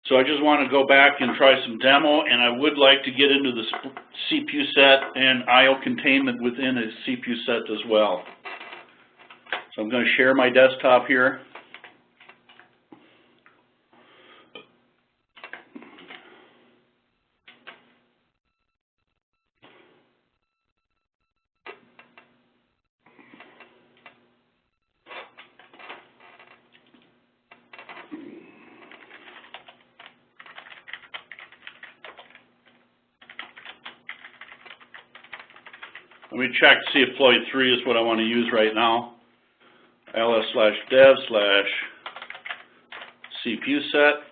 So I just want to go back and try some demo, and I would like to get into the CPU set and I/O containment within a CPU set as well. So I'm going to share my desktop here. Let me check to see if Floyd 3 is what I want to use right now. ls/dev/CPU set.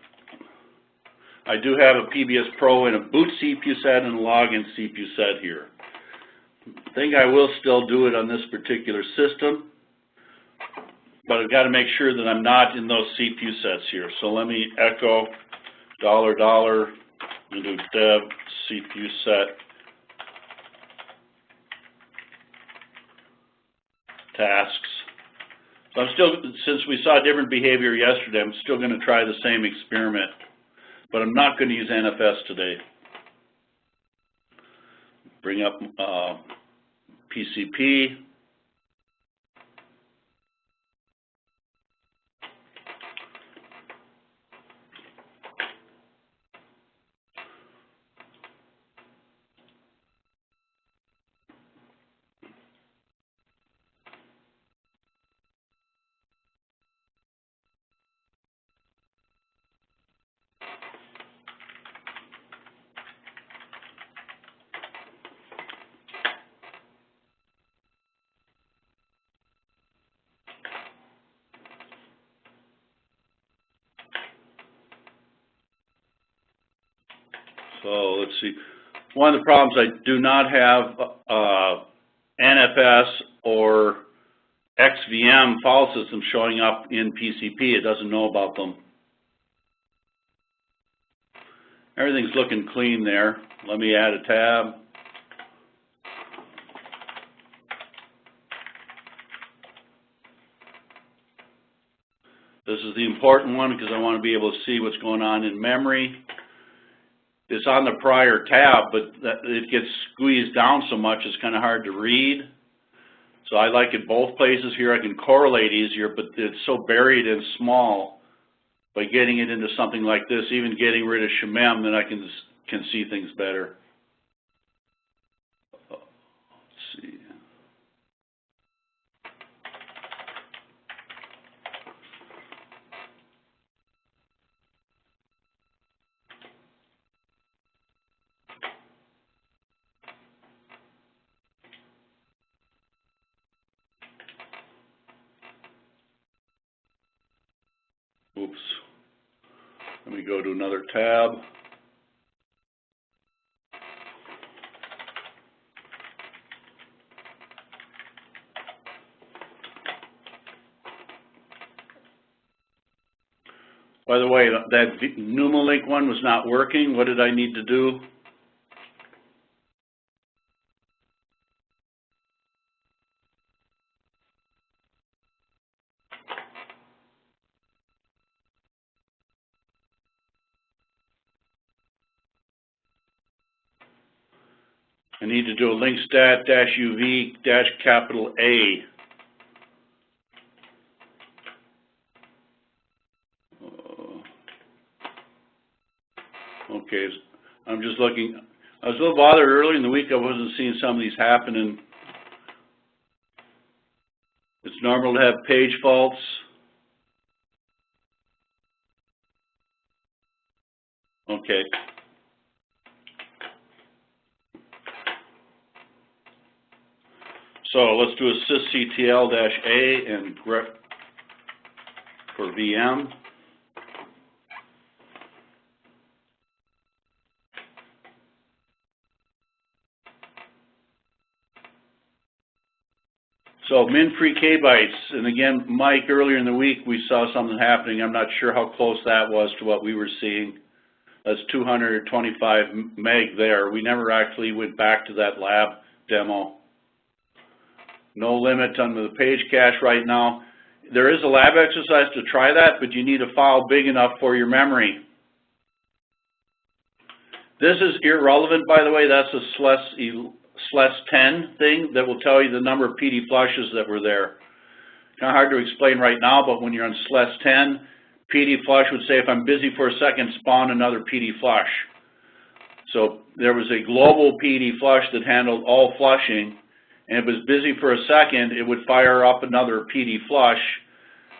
I do have a PBS Pro and a boot CPU set and a login CPU set here. I think I will still do it on this particular system, but I've got to make sure that I'm not in those CPU sets here. So let me echo $, and do dev CPU set tasks. So I'm still, since we saw different behavior yesterday, I'm still going to try the same experiment, but I'm not going to use NFS today. Bring up PCP. So let's see. One of the problems, I do not have NFS or XVM file system showing up in PCP. It doesn't know about them. Everything's looking clean there. Let me add a tab. This is the important one because I want to be able to see what's going on in memory. It's on the prior tab, but it gets squeezed down so much it's kind of hard to read. So I like it both places here. I can correlate easier, but it's so buried and small. By getting it into something like this, even getting rid of Shemem, then I can see things better. Let's see. Oops. Let me go to another tab. By the way, that Numalink one was not working. What did I need to do? I need to do a link stat -UV -A. Okay, I'm just looking. I was a little bothered early in the week. I wasn't seeing some of these happening. It's normal to have page faults. Okay. So let's do a sysctl-A and for VM. So min-free K-bytes, and again, Mike, earlier in the week we saw something happening. I'm not sure how close that was to what we were seeing. That's 225 meg there. We never actually went back to that lab demo. No limit on the page cache right now. There is a lab exercise to try that, but you need a file big enough for your memory. This is irrelevant, by the way. That's a SLES 10 thing that will tell you the number of PD flushes that were there. Kind of hard to explain right now, but when you're on SLES 10, PD flush would say, if I'm busy for a second, spawn another PD flush. So there was a global PD flush that handled all flushing, and if it was busy for a second, it would fire up another PD flush,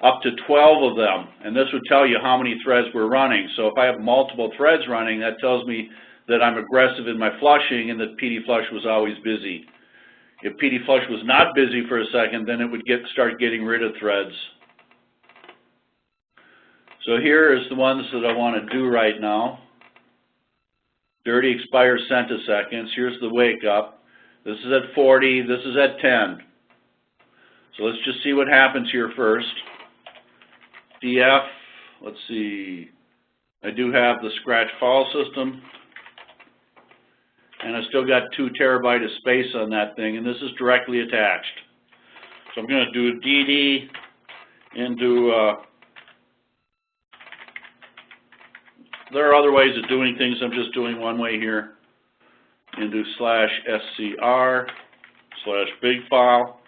up to 12 of them, and this would tell you how many threads were running. So if I have multiple threads running, that tells me that I'm aggressive in my flushing and that PD flush was always busy. If PD flush was not busy for a second, then it would start getting rid of threads. So here is the ones that I want to do right now. Dirty expires centiseconds. Here's the wake up. This is at 40. This is at 10. So let's just see what happens here first. DF, let's see. I do have the scratch file system. And I still got 2 terabytes of space on that thing, and this is directly attached. So I'm going to do DD into, there are other ways of doing things. I'm just doing one way here. Into /SCR/big file.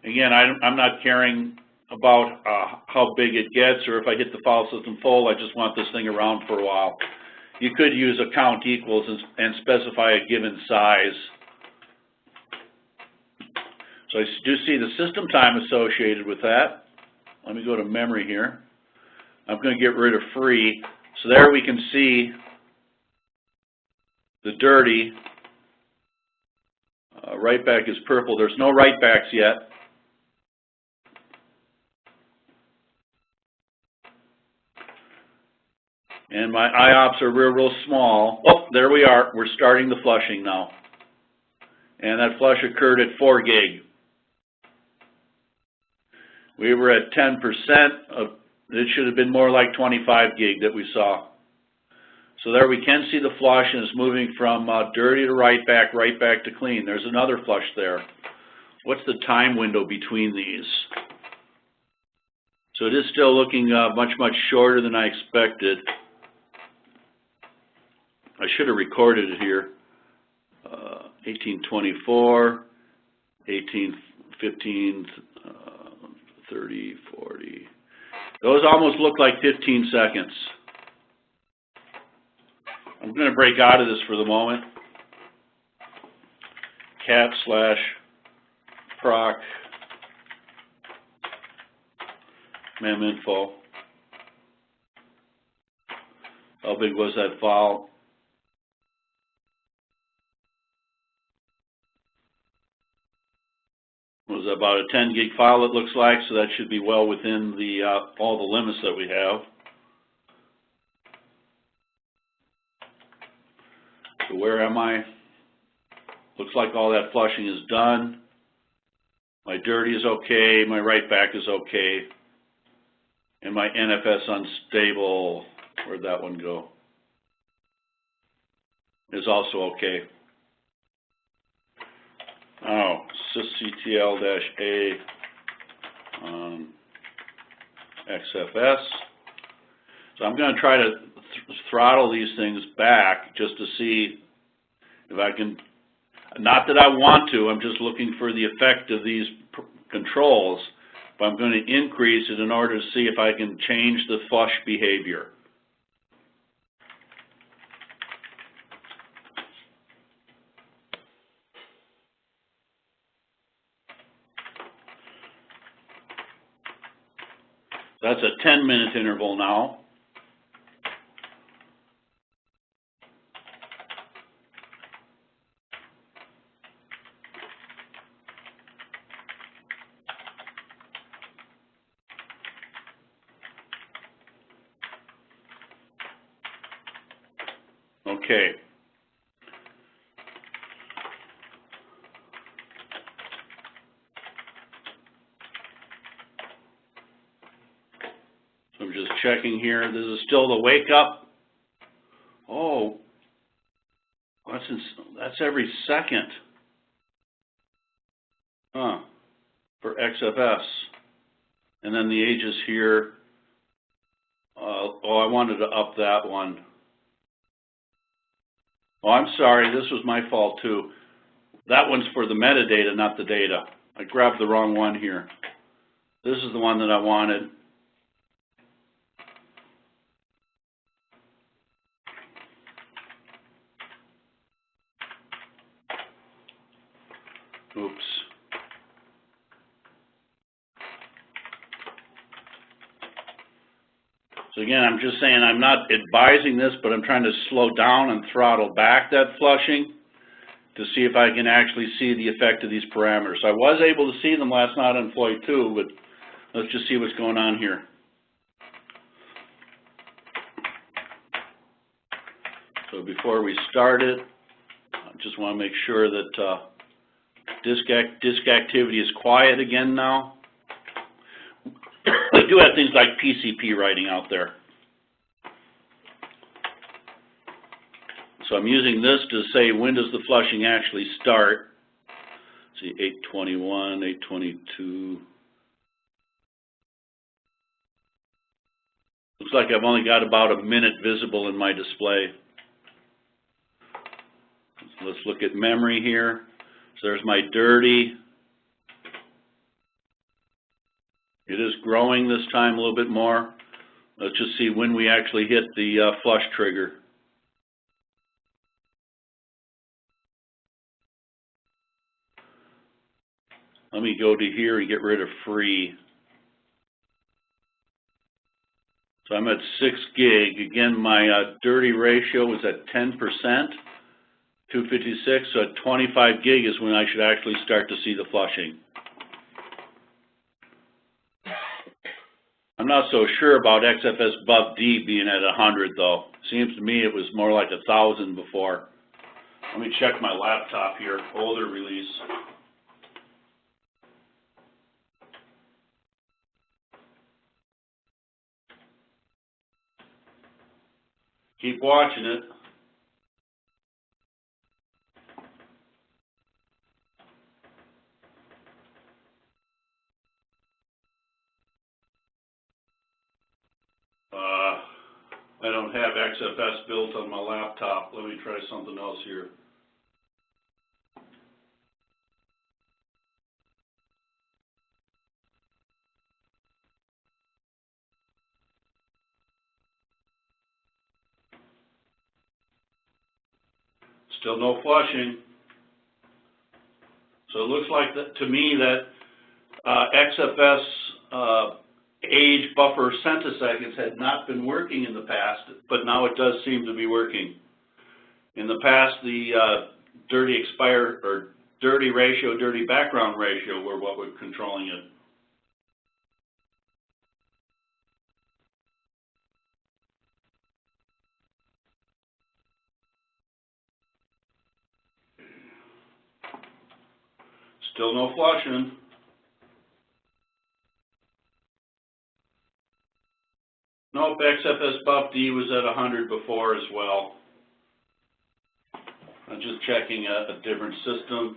Again, I'm not caring about how big it gets or if I hit the file system full. I just want this thing around for a while. You could use a count equals and specify a given size. So I do see the system time associated with that. Let me go to memory here. I'm going to get rid of free. So there we can see the dirty. Write back is purple. There's no write backs yet. And my IOPS are real small. Oh, there we are. We're starting the flushing now. And that flush occurred at 4 gig. We were at 10% of, it should have been more like 25 gig that we saw. So there we can see the flush, and it's moving from dirty to write back to clean. There's another flush there. What's the time window between these? So it is still looking much shorter than I expected. I should have recorded it here. 1824, 1815, 30, 40. Those almost look like 15 seconds. I'm going to break out of this for the moment. cat/proc meminfo. How big was that file? It was about a 10 gig file, it looks like, so that should be well within the all the limits that we have. So where am I? Looks like all that flushing is done. My dirty is okay, my write back is okay, and my NFS unstable, where'd that one go? Is also okay. Oh, sysctl-a XFS. So I'm going to try to throttle these things back just to see if I can, not that I want to, I'm just looking for the effect of these controls, but I'm going to increase it in order to see if I can change the flush behavior. That's a 10-minute interval now. Okay. So I'm just checking here. This is still the wake up. Oh, that's every second. Huh, for XFS. And then the ages here. Oh, I wanted to up that one. Oh, I'm sorry, this was my fault too. That one's for the metadata, not the data. I grabbed the wrong one here. This is the one that I wanted. Oops. So again, I'm just saying I'm not advising this, but I'm trying to slow down and throttle back that flushing to see if I can actually see the effect of these parameters. I was able to see them last night on Floyd 2, but let's just see what's going on here. So before we start it, I just want to make sure that disk activity is quiet again now. I do have things like PCP writing out there. So I'm using this to say when does the flushing actually start. Let's see, 8:21, 8:22. Looks like I've only got about a minute visible in my display. So let's look at memory here. So there's my dirty. It is growing this time a little bit more. Let's just see when we actually hit the flush trigger. Let me go to here and get rid of free. So I'm at 6 gig. Again, my dirty ratio was at 10%, 256. So at 25 gig is when I should actually start to see the flushing. I'm not so sure about XFS above D being at 100 though. Seems to me it was more like 1,000 before. Let me check my laptop here, older release. Keep watching it. I don't have XFS built on my laptop. Let me try something else here. Still no flushing. So it looks like that to me that XFS age buffer centiseconds had not been working in the past, but now it does seem to be working. In the past, the dirty expire or dirty ratio, dirty background ratio were what were controlling it. Still no flushing. Nope, XFS buff D was at 100 before as well. I'm just checking a different system.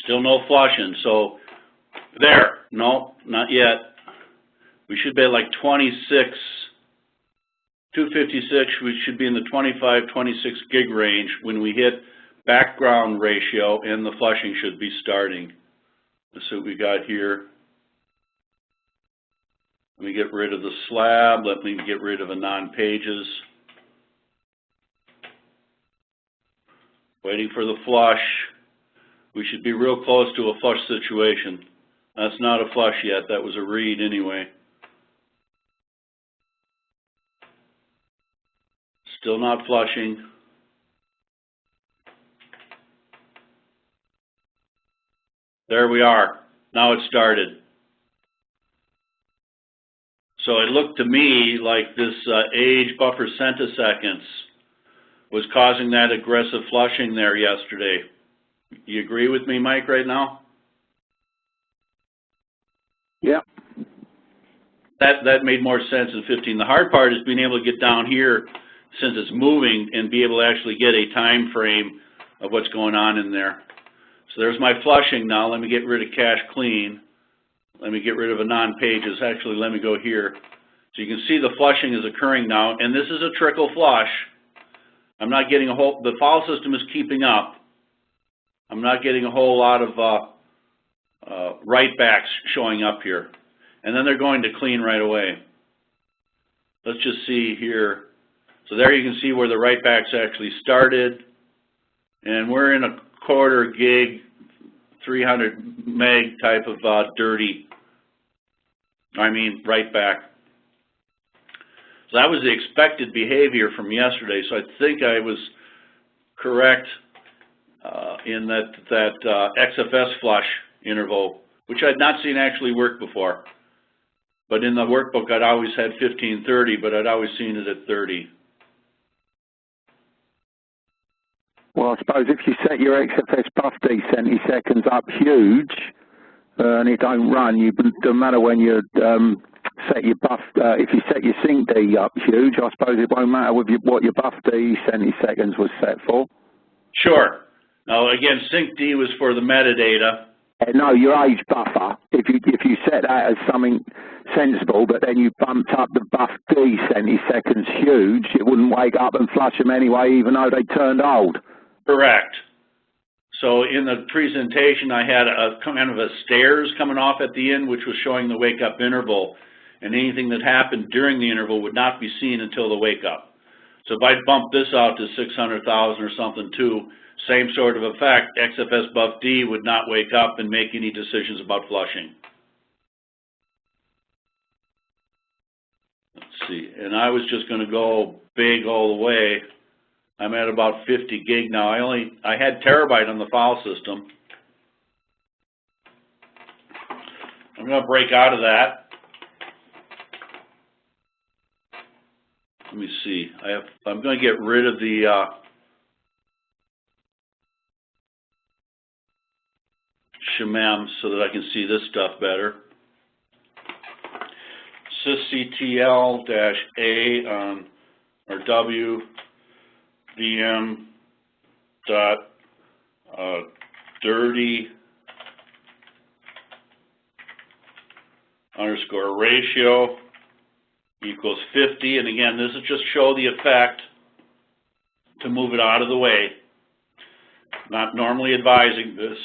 Still no flushing, so there, no, not yet. We should be at like 26, 256, we should be in the 25, 26 gig range when we hit background ratio and the flushing should be starting. Let's see what we got here. Let me get rid of the slab, let me get rid of the non-pages. Waiting for the flush. We should be real close to a flush situation. That's not a flush yet, that was a read anyway. Still not flushing. There we are. Now it started. So it looked to me like this age buffer centiseconds was causing that aggressive flushing there yesterday. You agree with me, Mike, right now? Yeah. That made more sense in 15. The hard part is being able to get down here since it's moving and be able to actually get a time frame of what's going on in there. So there's my flushing now. Let me get rid of cache clean. let me get rid of a non-pages. Actually, let me go here. So you can see the flushing is occurring now, and this is a trickle flush. I'm not getting a whole, the file system is keeping up. I'm not getting a whole lot of right backs showing up here. And then they're going to clean right away. Let's just see here. So there you can see where the right backs actually started. And we're in a quarter gig, 300 meg type of dirty, right back. So that was the expected behavior from yesterday. So I think I was correct in that XFS flush interval, which I'd not seen actually work before. But in the workbook, I'd always had 15-30, but I'd always seen it at 30. Well, I suppose if you set your XFS buff D centiseconds up huge, and it don't run, no matter when you set your buff, if you set your sync D up huge, I suppose it won't matter with what your buff D centiseconds was set for. Sure. Now, again, sync D was for the metadata. No, your age buffer. If you set that as something sensible, but then you bumped up the buff D centiseconds huge, it wouldn't wake up and flush them anyway, even though they turned old. Correct. So in the presentation, I had a kind of a stairs coming off at the end, which was showing the wake-up interval, and anything that happened during the interval would not be seen until the wake-up. So if I bump this out to 600,000 or something too, same sort of effect, XFS buff D would not wake up and make any decisions about flushing. Let's see, and I was just going to go big all the way. I'm at about 50 gig now. I had terabyte on the file system. I'm going to break out of that. Let me see. I'm going to get rid of the shemem so that I can see this stuff better. sysctl-a on or w VM dot dirty underscore ratio equals 50, and again, this is just show the effect to move it out of the way. Not normally advising this.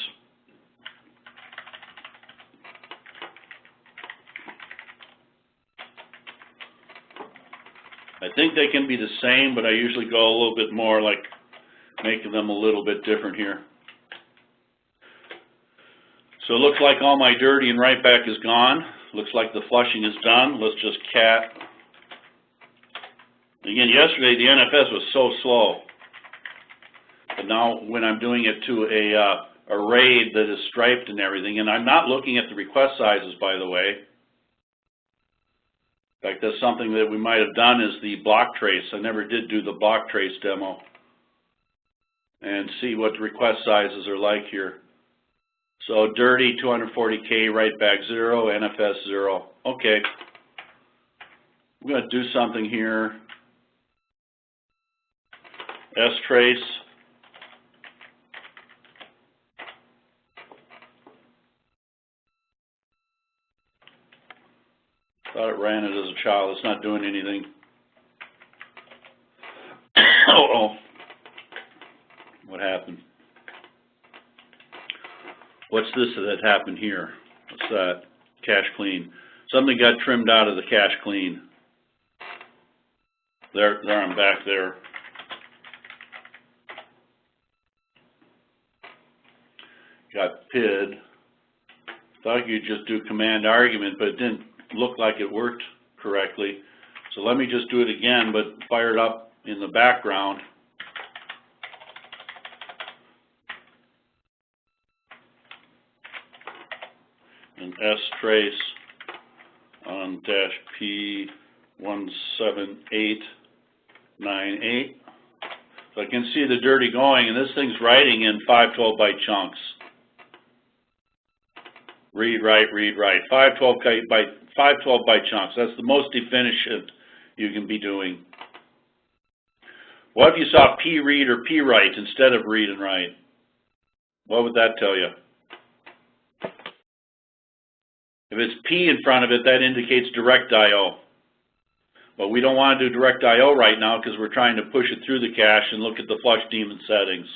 I think they can be the same, but I usually go a little bit more like making them a little bit different here. So it looks like all my dirty and right back is gone. Looks like the flushing is done. Let's just cat. Again, yesterday the NFS was so slow. But now when I'm doing it to a RAID that is striped and everything, and I'm not looking at the request sizes, by the way. In fact, that's something that we might have done is the block trace. I never did do the block trace demo. And see what the request sizes are like here. So dirty 240K, right back 0, NFS 0. Okay. I'm going to do something here. strace. Thought it ran it as a child. It's not doing anything. Uh-oh. What happened? What's this that happened here? What's that? Cache clean. Something got trimmed out of the cache clean. There I'm back there. Got PID. Thought you'd just do command argument, but it didn't look like it worked correctly. So let me just do it again, but fire it up in the background. And strace on -P17898. So I can see the dirty going, and this thing's writing in 512 byte chunks. Read, write, 512 byte chunks. That's the most efficient you can be doing. What if you saw P read or P write instead of read and write? What would that tell you? If it's P in front of it, that indicates direct I/O. But we don't want to do direct I/O right now because we're trying to push it through the cache and look at the flush daemon settings.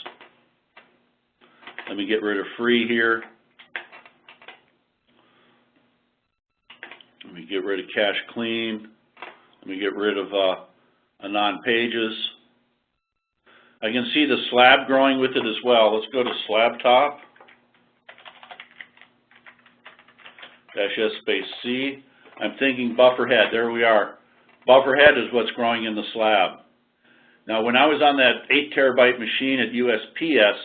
Let me get rid of free here. Let me get rid of cache clean. Let me get rid of anon pages. I can see the slab growing with it as well. Let's go to slab top. -S space C. I'm thinking buffer head. There we are. Buffer head is what's growing in the slab. Now, when I was on that 8 terabyte machine at USPS,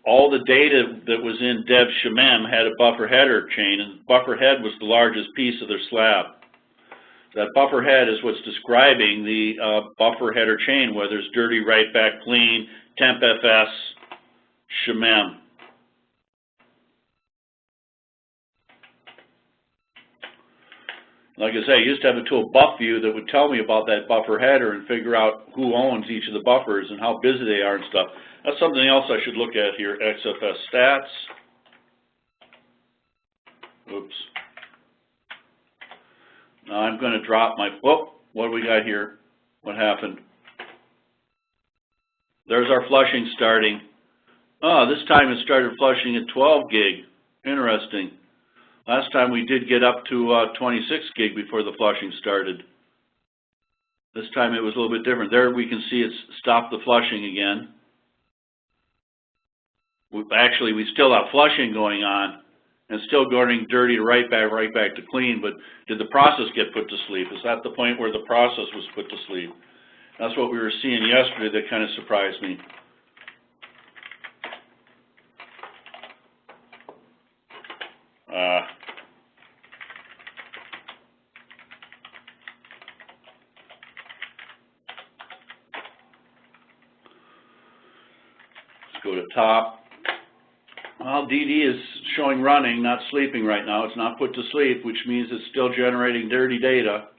all the data that was in dev shemem had a buffer header chain, and buffer head was the largest piece of their slab. That buffer head is what's describing the buffer header chain, whether it's dirty, write back, clean, temp FS, shemem. Like I say, I used to have a tool, BuffView, that would tell me about that buffer header and figure out who owns each of the buffers and how busy they are and stuff. That's something else I should look at here, XFS stats. Oops. Now I'm going to drop my, oh, what do we got here? What happened? There's our flushing starting. Oh, this time it started flushing at 12 gig. Interesting. Last time we did get up to 26 gig before the flushing started. This time it was a little bit different. There we can see it's stopped the flushing again. Actually, we still have flushing going on and still going dirty to right back to clean, but did the process get put to sleep? Is that the point where the process was put to sleep? That's what we were seeing yesterday that kind of surprised me. Let's go to top. Well, DD is showing running, not sleeping right now. It's not put to sleep, which means it's still generating dirty data.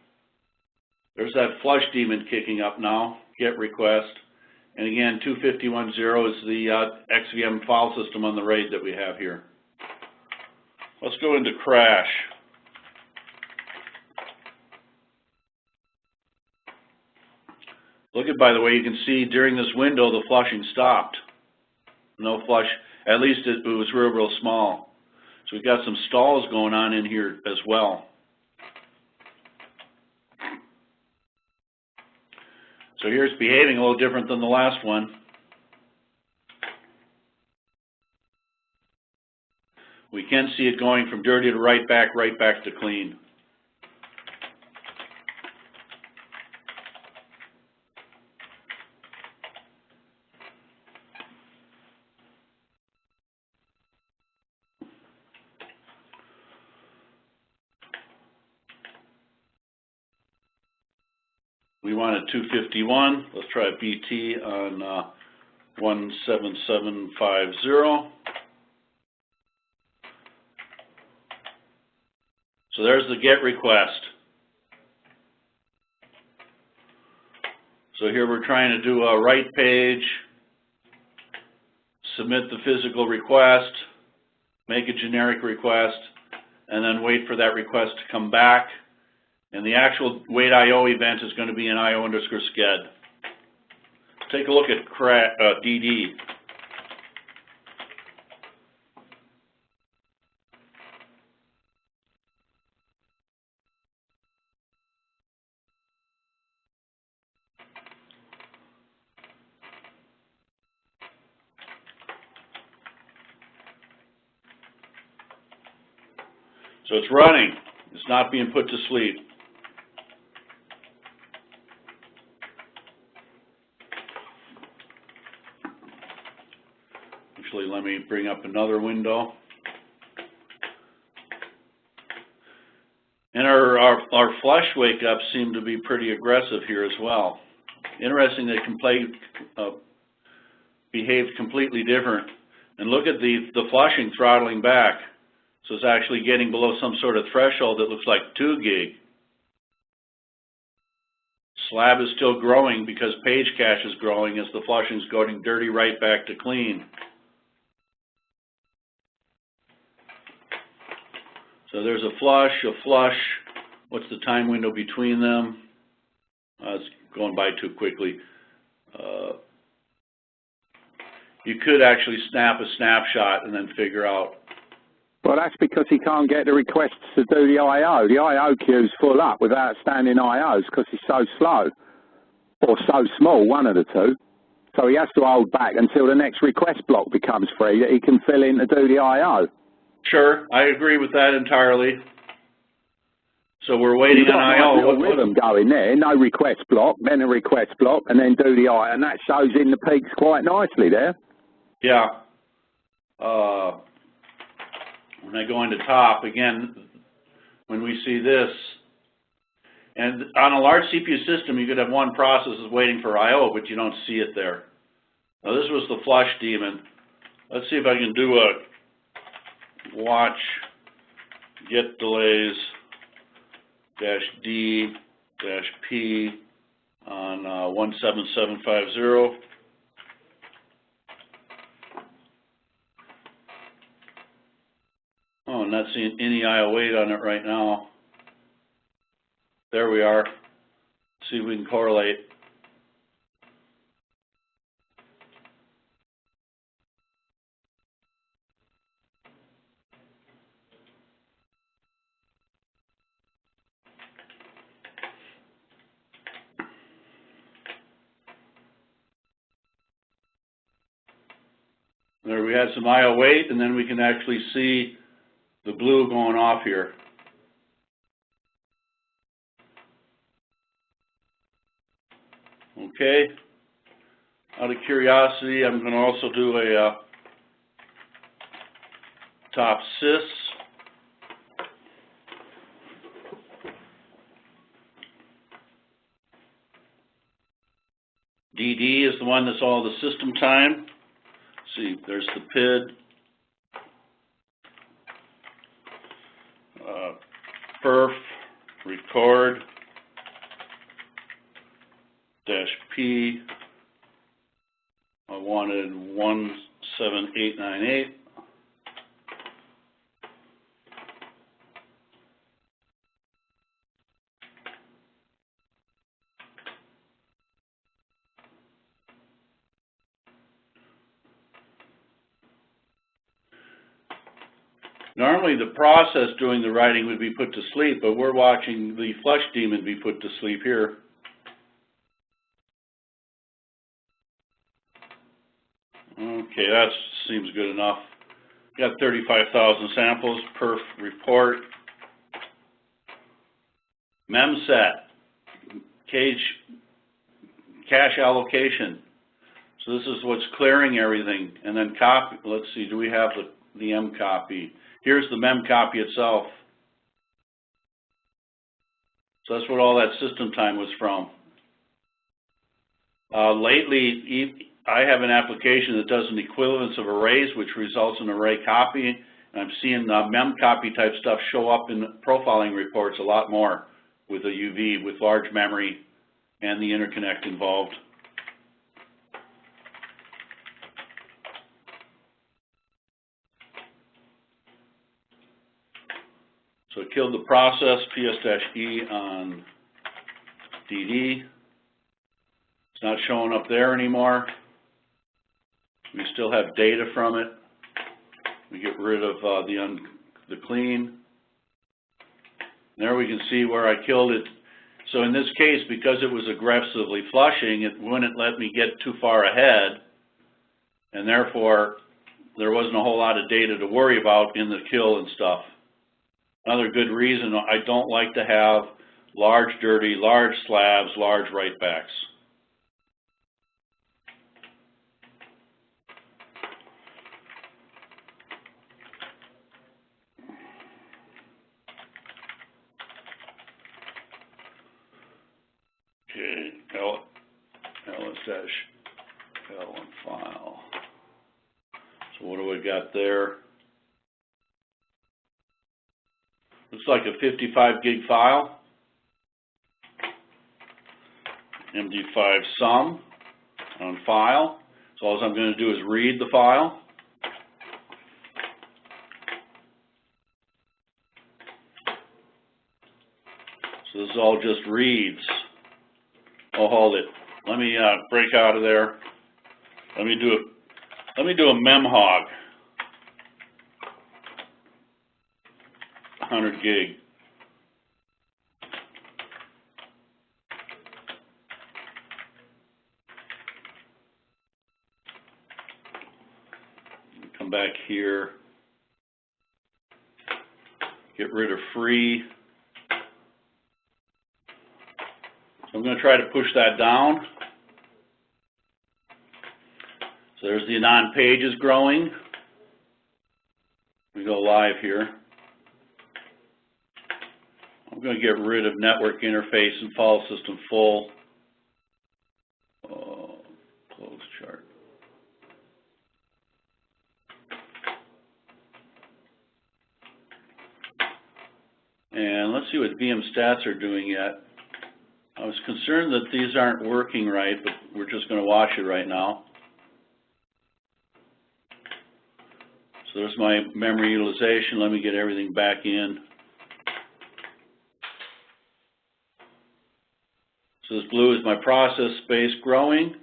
There's that flush daemon kicking up now, get request. And again, 251.0 is the XVM file system on the RAID that we have here. Let's go into crash. Look at, by the way, you can see during this window the flushing stopped. No flush, at least it was real small. So we've got some stalls going on in here as well. So here it's behaving a little different than the last one. We can see it going from dirty to right back to clean. We wanted 251. Let's try BT on 17750. So there's the GET request. So here we're trying to do a write page, submit the physical request, make a generic request, and then wait for that request to come back. And the actual wait IO event is going to be an IO_sched. Take a look at DD. So it's running. It's not being put to sleep. Actually, let me bring up another window. And our flush wake-ups seem to be pretty aggressive here as well. Interesting, they can behave completely different. And look at the flushing throttling back. So it's actually getting below some sort of threshold that looks like 2 gig. Slab is still growing because page cache is growing as the flushing is going dirty right back to clean. So there's a flush, what's the time window between them? It's going by too quickly. You could actually snap a snapshot and then figure out. Well, that's because he can't get the requests to do the I.O. The I.O. queue's full up with outstanding I.O.s because he's so slow, or so small, one of the two. So he has to hold back until the next request block becomes free that he can fill in to do the I.O. Sure, I agree with that entirely. So we're waiting on I.O. What rhythm going there? No request block, then a request block, and then do the I.O. And that shows in the peaks quite nicely there. Yeah. When I go into top, again, when we see this, and on a large CPU system, you could have one process is waiting for I.O., but you don't see it there. Now, this was the flush daemon. Let's see if I can do a watch get delays -D -P on 17750. Oh, I'm not seeing any IO8 on it right now. There we are. See if we can correlate. There we had some IO8, and then we can actually see the blue going off here. Okay. Out of curiosity, I'm going to also do a top sys. DD is the one that's all the system time. See, there's the PID. Perf, record, -P. I wanted 17898. Normally the process doing the writing would be put to sleep, but we're watching the flush daemon be put to sleep here. Okay, that seems good enough. Got 35,000 samples per report. Memset, cache allocation. So this is what's clearing everything. And then copy, let's see, do we have the M copy? Here's the mem copy itself. So that's what all that system time was from. Lately, I have an application that does an equivalence of arrays, which results in array copy. And I'm seeing mem copy type stuff show up in profiling reports a lot more with a UV, with large memory and the interconnect involved. So it killed the process, PS-E on DD. It's not showing up there anymore. We still have data from it. We get rid of the clean. There we can see where I killed it. So in this case, because it was aggressively flushing, it wouldn't let me get too far ahead, and therefore there wasn't a whole lot of data to worry about in the kill and stuff. Another good reason I don't like to have large dirty, large slabs, large write-backs. Okay, ls-l file. So what do we got there? Looks like a 55 gig file. MD5 sum on file. So all I'm going to do is read the file. So this all just reads. Oh, hold it. Let me break out of there. Let me do a mem hog. 100 gig. Come back here. Get rid of free. So I'm going to try to push that down. So there's the anon pages growing. We go live here. I'm going to get rid of network interface and file system full. Close chart. And let's see what VM stats are doing yet. I was concerned that these aren't working right, but we're just going to watch it right now. So there's my memory utilization. Let me get everything back in. So this blue is my process space growing.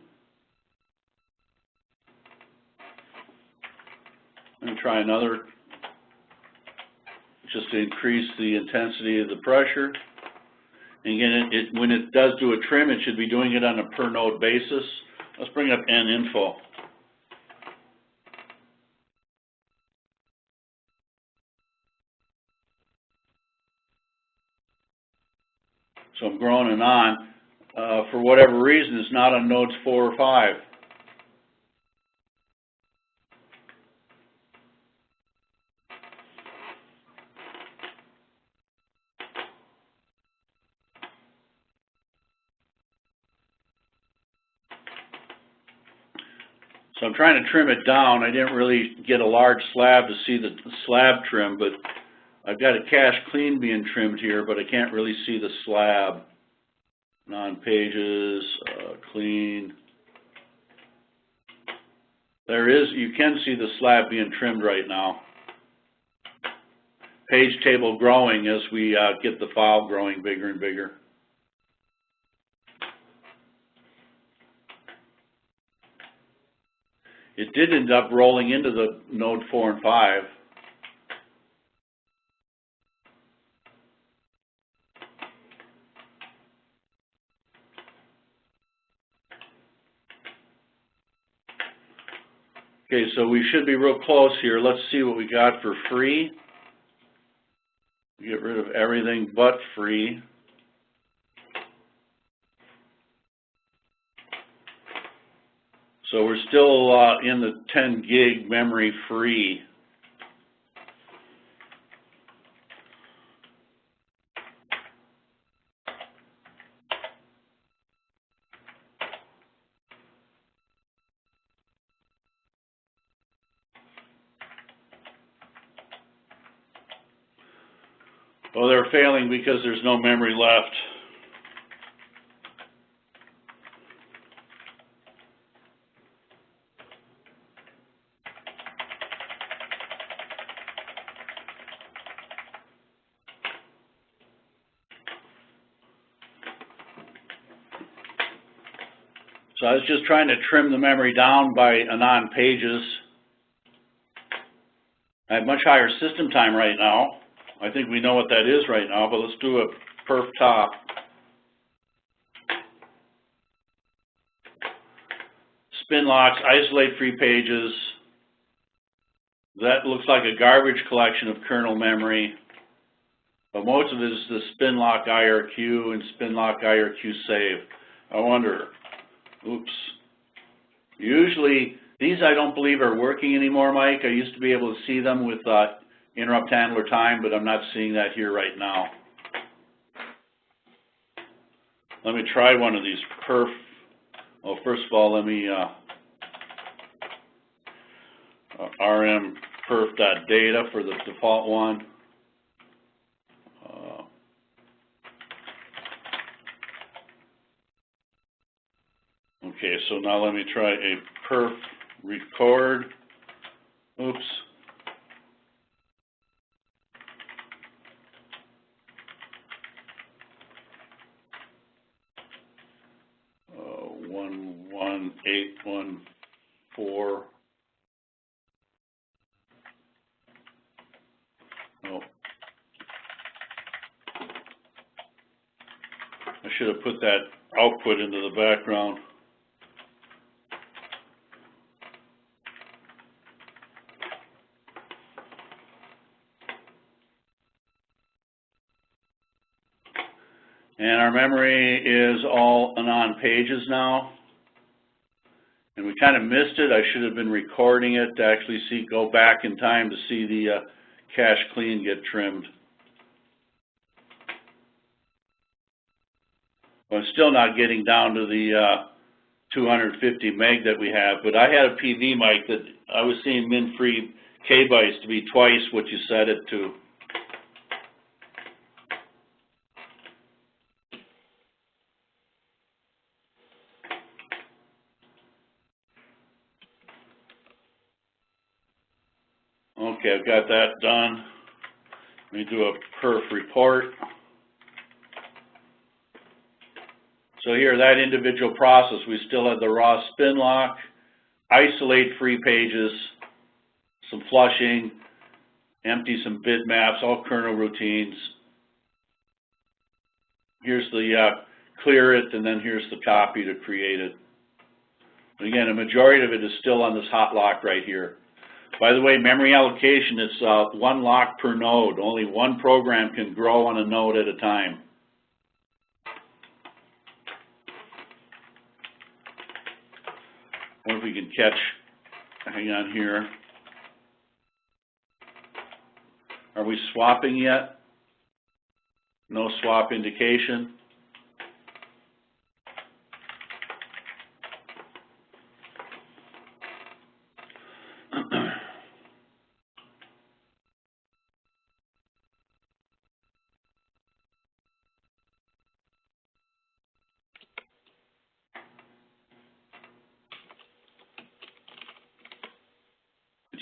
Let me try another, just to increase the intensity of the pressure. And again, when it does do a trim, it should be doing it on a per node basis. Let's bring up N-info. So I'm growing and on. For whatever reason, it's not on nodes 4 or 5. So I'm trying to trim it down. I didn't really get a large slab to see the slab trim, but I've got a cache clean being trimmed here, but I can't really see the slab. Non-pages, clean. There is, you can see the slab being trimmed right now. Page table growing as we get the file growing bigger and bigger. It did end up rolling into the node 4 and 5. Okay, so we should be real close here. Let's see what we got for free. Get rid of everything but free. So we're still in the 10 gig memory free. Well, they're failing because there's no memory left. So I was just trying to trim the memory down by anon pages. I have much higher system time right now. I think we know what that is right now, but let's do a perf top. Spin locks, isolate free pages. That looks like a garbage collection of kernel memory. But most of it is the spin lock IRQ and spin lock IRQ save. I wonder, oops. Usually, these I don't believe are working anymore, Mike. I used to be able to see them with interrupt handler time, but I'm not seeing that here right now. Let me try one of these perf. Well, first of all, let me rm perf.data for the default one. Okay, so now let me try a perf record. Oops. 814. Oh. I should have put that output into the background. And our memory is all on pages now. And we kind of missed it. I should have been recording it to actually see, go back in time to see the cache clean get trimmed. But I'm still not getting down to the 250 meg that we have. But I had a PV mic that I was seeing min-free kbytes to be twice what you set it to. Okay, I've got that done. Let me do a perf report. So here, that individual process, we still have the raw spin lock, isolate free pages, some flushing, empty some bitmaps, all kernel routines. Here's the clear it, and then here's the copy to create it. And again, a majority of it is still on this hot lock right here. By the way, memory allocation is 1 lock per node. Only one program can grow on a node at a time. I wonder if we can catch, hang on here. Are we swapping yet? No swap indication.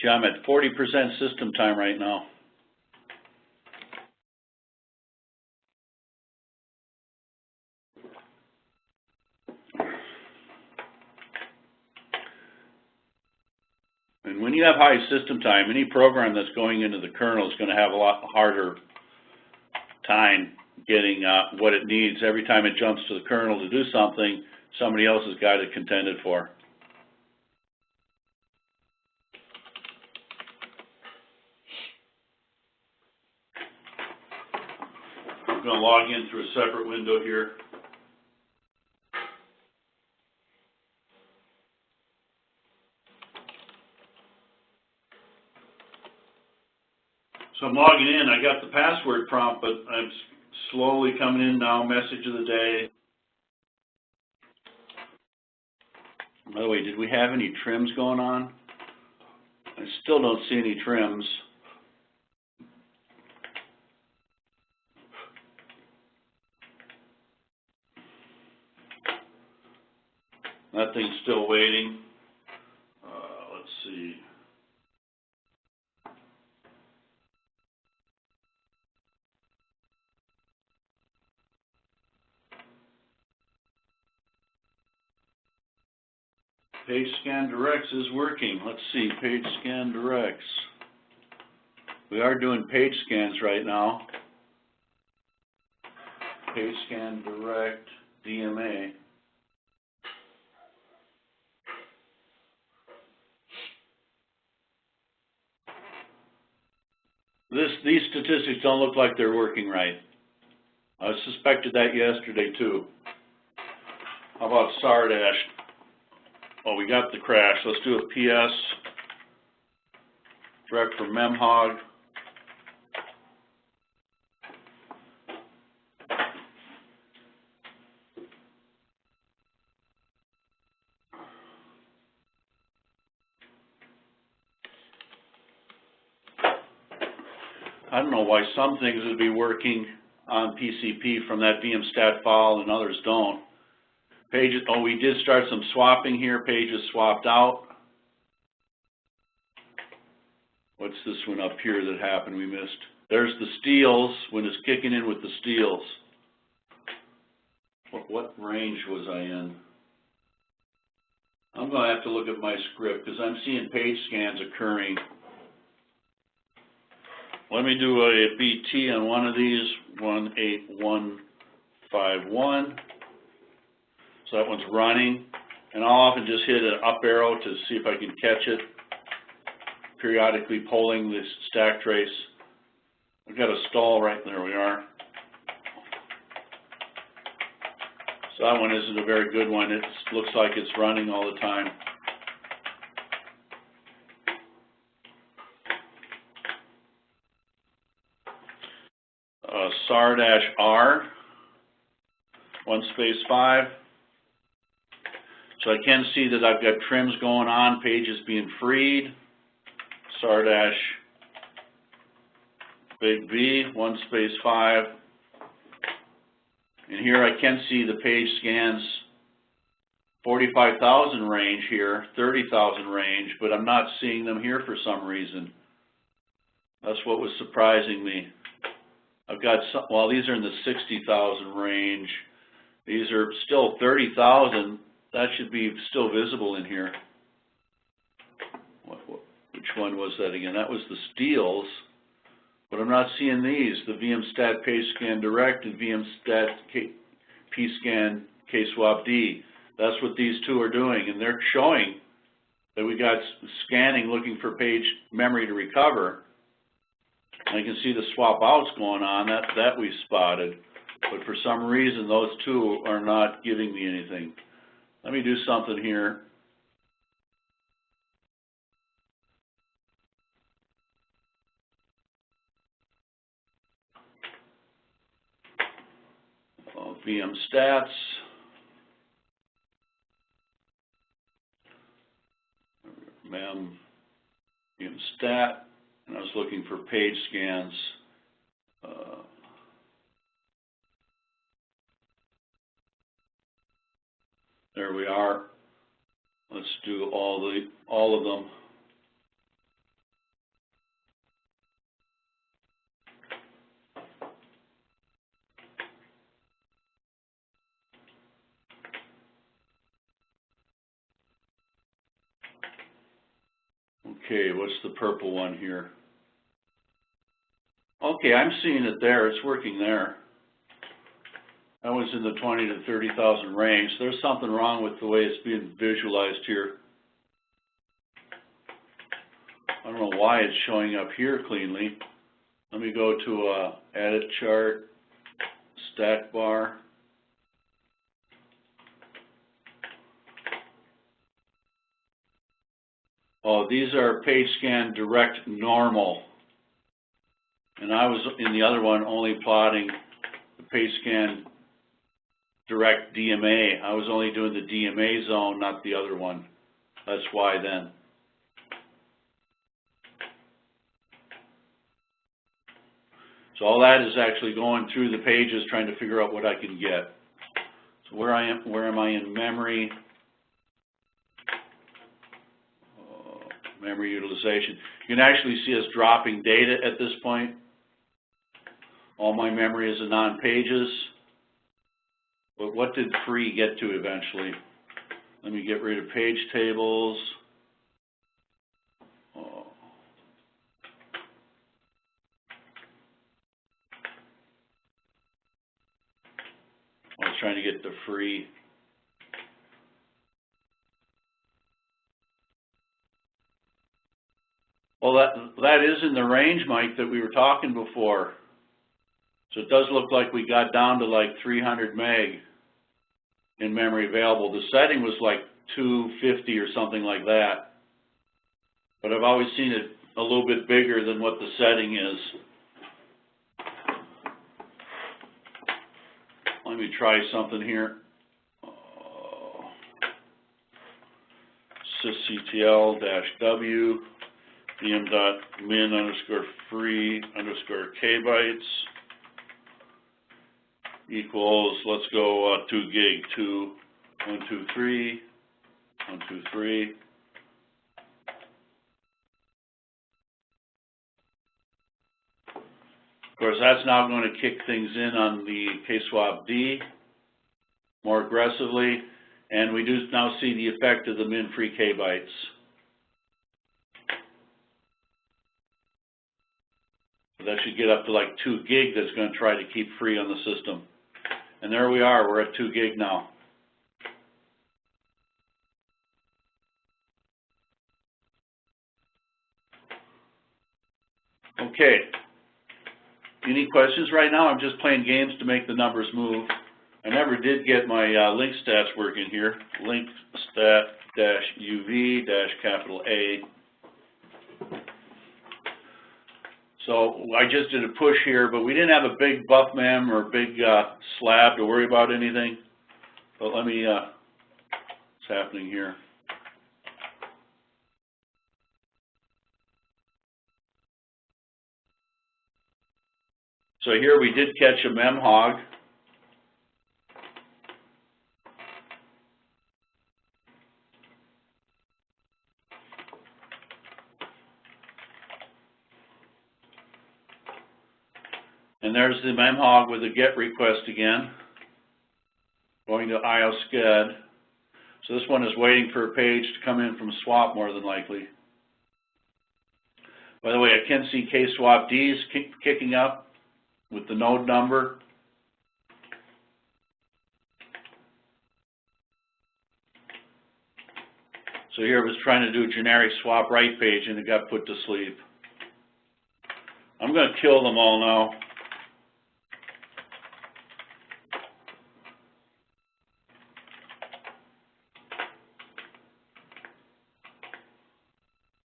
Yeah, I'm at 40% system time right now. And when you have high system time, any program that's going into the kernel is going to have a lot harder time getting what it needs. Every time it jumps to the kernel to do something, somebody else has got it contended for. I'm going to log in through a separate window here. So I'm logging in. I got the password prompt, but I'm slowly coming in now. Message of the day. By the way, did we have any trims going on? I still don't see any trims. That thing's still waiting. Let's see. Page scan directs is working. Let's see, page scan directs. We are doing page scans right now. Page scan direct, DMA. These statistics don't look like they're working right. I suspected that yesterday too. How about Sardash? Oh, we got the crash. Let's do a PS. Direct for memhog. I don't know why some things would be working on PCP from that vmstat file and others don't. Pages, oh, we did start some swapping here. Pages swapped out. What's this one up here that happened we missed? There's the steals, when it's kicking in with the steals. What range was I in? I'm going to have to look at my script because I'm seeing page scans occurring. Let me do a BT on one of these, 18151. So that one's running, and I'll often just hit an up arrow to see if I can catch it, periodically polling this stack trace. We've got a stall right there, we are. So that one isn't a very good one. It looks like it's running all the time. SAR-R, 1-5. So I can see that I've got trims going on, pages being freed. SAR-big V, 1-5. And here I can see the page scans, 45,000 range here, 30,000 range, but I'm not seeing them here for some reason. That's what was surprising me. I've got some, well, these are in the 60,000 range. These are still 30,000. That should be still visible in here. Which one was that again? That was the steels, but I'm not seeing these. The VMstat Page Scan Direct and VMstat P-Scan K-Swap D. That's what these two are doing, and they're showing that we got scanning looking for page memory to recover. I can see the swap outs going on, that we spotted, but for some reason those two are not giving me anything. Let me do something here. VM stats. VM stat, and I was looking for page scans. There we are. Let's do all of them. Okay, what's the purple one here? Okay, I'm seeing it there. It's working there. That was in the 20 to 30,000 range. There's something wrong with the way it's being visualized here. I don't know why it's showing up here cleanly. Let me go to Edit Chart, Stack Bar. Oh, these are Page Scan Direct Normal. And I was in the other one only plotting the Page Scan Direct DMA. I was only doing the DMA zone, not the other one. That's why then. So all that is actually going through the pages trying to figure out what I can get. So where am I in memory? Memory utilization. You can actually see us dropping data at this point. All my memory is in non-pages. But what did free get to eventually? Let me get rid of page tables. I was trying to get the free. Well, that is in the range, Mike, that we were talking before. So it does look like we got down to like 300 meg in memory available. The setting was like 250 or something like that. But I've always seen it a little bit bigger than what the setting is. Let me try something here. sysctl-w vm.min_free_kbytes equals, let's go 2 gig, 2, 1, 2, 3, 1, 2, 3. Of course, that's now going to kick things in on the K-Swap D more aggressively. And we do now see the effect of the min-free K bytes. That should get up to like 2 gig that's going to try to keep free on the system. And there we are, we're at 2 gig now. Okay. Any questions right now? I'm just playing games to make the numbers move. I never did get my link stats working here. Link stat -UV -A. So I just did a push here, but we didn't have a big buff mem or big slab to worry about anything. But let me, what's happening here? So here we did catch a mem hog. And there's the mem hog with a get request again, going to IOSCED. So this one is waiting for a page to come in from swap more than likely. By the way, I can see K-swap-Ds kicking up with the node number. So here it was trying to do a generic swap right page and it got put to sleep. I'm going to kill them all now.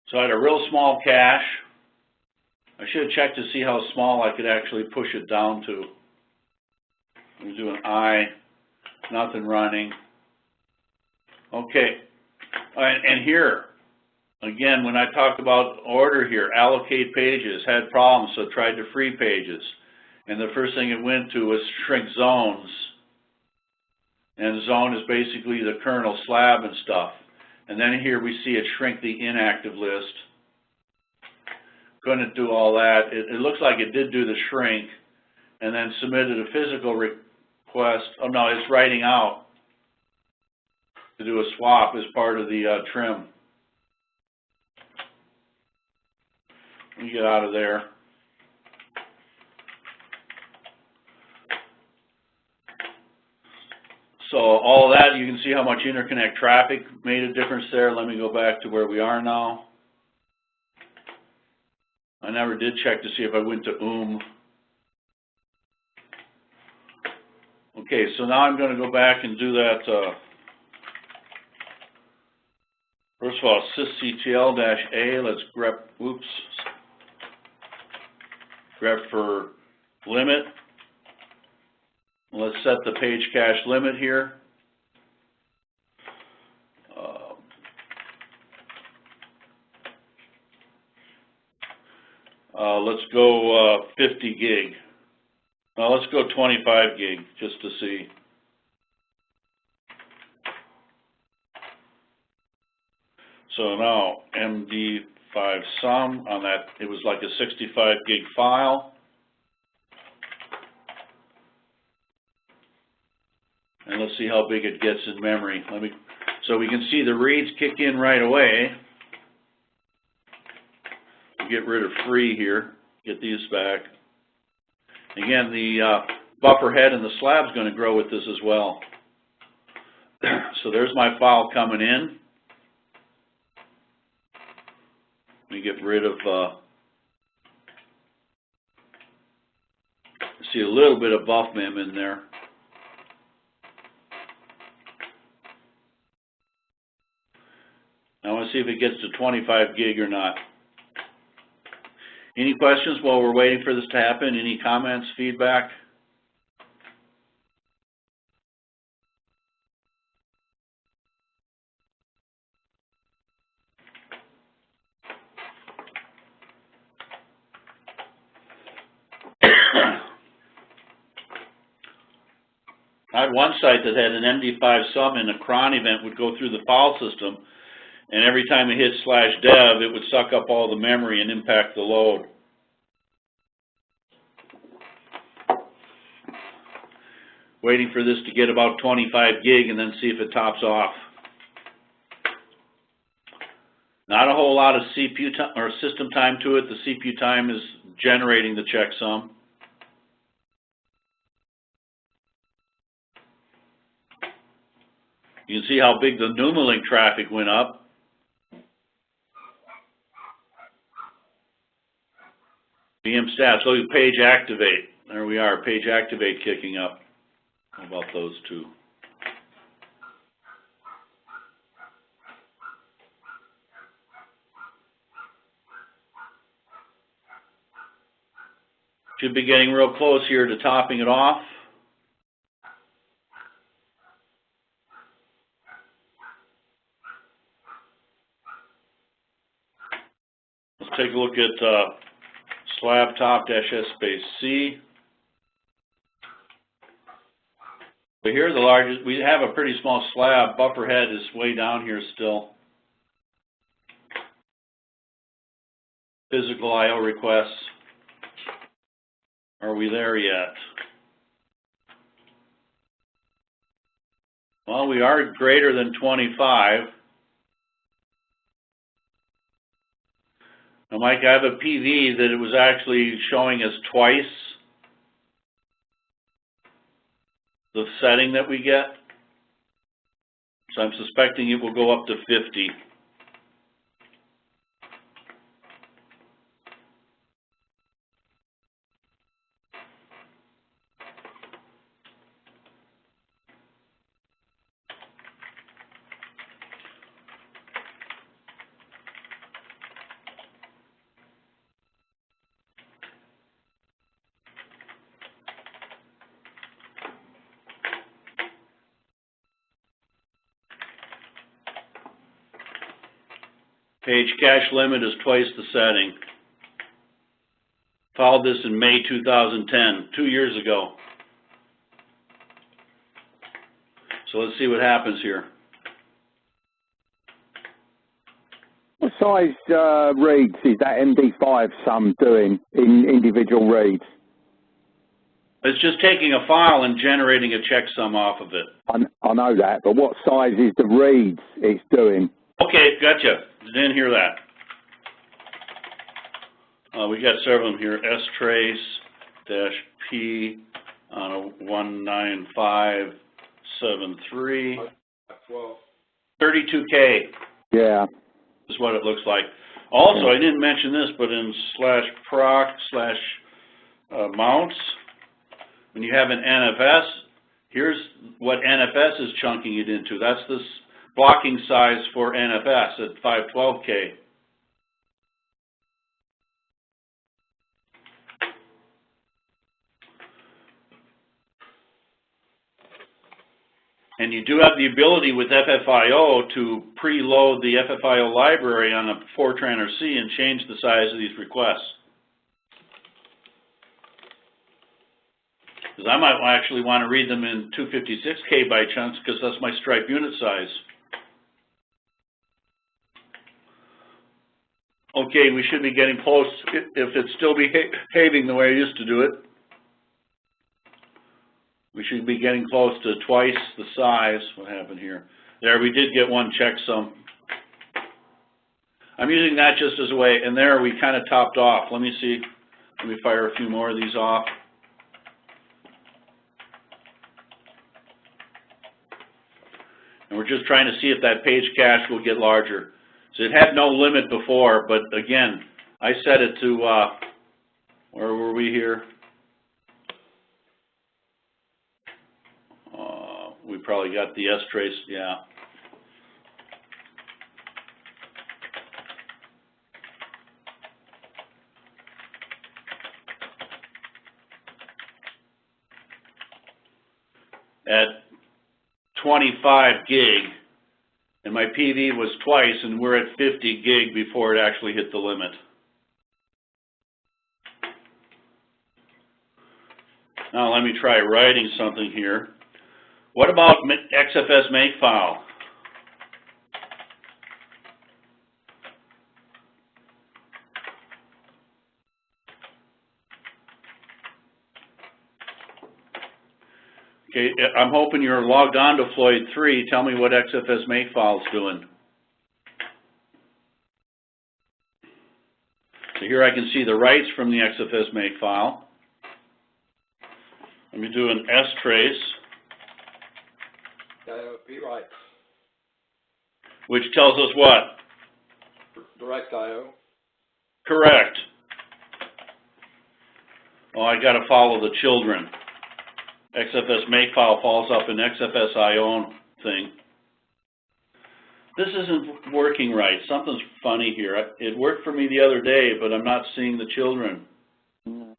So I had a real small cache. I should have checked to see how small I could actually push it down to. Let me do an I, nothing running. Okay, and here, again, when I talked about order here, allocate pages, had problems, so tried to free pages. And the first thing it went to was shrink zones. And zone is basically the kernel slab and stuff. And then here we see it shrink the inactive list. Couldn't do all that. It looks like it did do the shrink and then submitted a physical request. Oh no, it's writing out to do a swap as part of the trim. Let me get out of there. So all of that, you can see how much interconnect traffic made a difference there. Let me go back to where we are now. I never did check to see if I went to Okay, so now I'm going to go back and do that. First of all, sysctl-a, let's grep, grep for limit. Let's set the page cache limit here. Let's go 50 gig. Let's go 25 gig just to see. So now MD5 sum on that, it was like a 65 gig file. And let's see how big it gets in memory. So we can see the reads kick in right away. Get rid of free here, get these back. Again, the buffer head and the slab is going to grow with this as well. So there's my file coming in. Let me get rid of, see a little bit of buff mem in there. I want to see if it gets to 25 gig or not. Any questions while we're waiting for this to happen? Any comments, feedback? I had one site that had an MD5 sum and a cron event would go through the file system, and every time it hit /dev, it would suck up all the memory and impact the load. . waiting for this to get about 25 gig and then see if it tops off. Not a whole lot of CPU time or system time to it. The CPU time is generating the checksum. You can see how big the Numalink traffic went up. VM stats, look at page activate. There we are, page activate kicking up. How about those two? Should be getting real close here to topping it off. Let's take a look at slab top dash S space C. But here's the largest, we have a pretty small slab. Buffer head is way down here still. Physical I/O requests. Are we there yet? Well, we are greater than 25. Now, Mike, I have a PV that it was actually showing as twice the setting that we get. So I'm suspecting it will go up to 50. Page cache limit is twice the setting. Followed this in May 2010, 2 years ago. So let's see what happens here. What size reads is that MD5 sum doing in individual reads? It's just taking a file and generating a checksum off of it. I know that, but what size is the reads it's doing? Okay, gotcha. Didn't hear that. We got several of them here. strace-p on a 19573. 32K. Yeah. Is what it looks like. Also, I didn't mention this, but in /proc/mounts, when you have an NFS, here's what NFS is chunking it into. That's this blocking size for NFS at 512K. And you do have the ability with FFIO to preload the FFIO library on a Fortran or C and change the size of these requests. Because I might actually want to read them in 256K by chunks because that's my stripe unit size. Okay, we should be getting close if it's still behaving the way I used to do it. We should be getting close to twice the size. What happened here? There, we did get one checksum. I'm using that just as a way, and there we kind of topped off. Let me see. Let me fire a few more of these off. And we're just trying to see if that page cache will get larger. So it had no limit before, but again, I set it to, where were we here? We probably got the strace, yeah. At 25 gig, and my PV was twice, and we're at 50 gig before it actually hit the limit. Now let me try writing something here. What about XFS makefile? Okay, I'm hoping you're logged on to Floyd 3. Tell me what XFS makefile's doing. So here I can see the writes from the XFS makefile. Let me do an S trace, P writes. which tells us what? Direct IO. Correct. Oh, I got to follow the children. XFS makefile falls up in XFS IO thing. This isn't working right. Something's funny here. It worked for me the other day, but I'm not seeing the children. I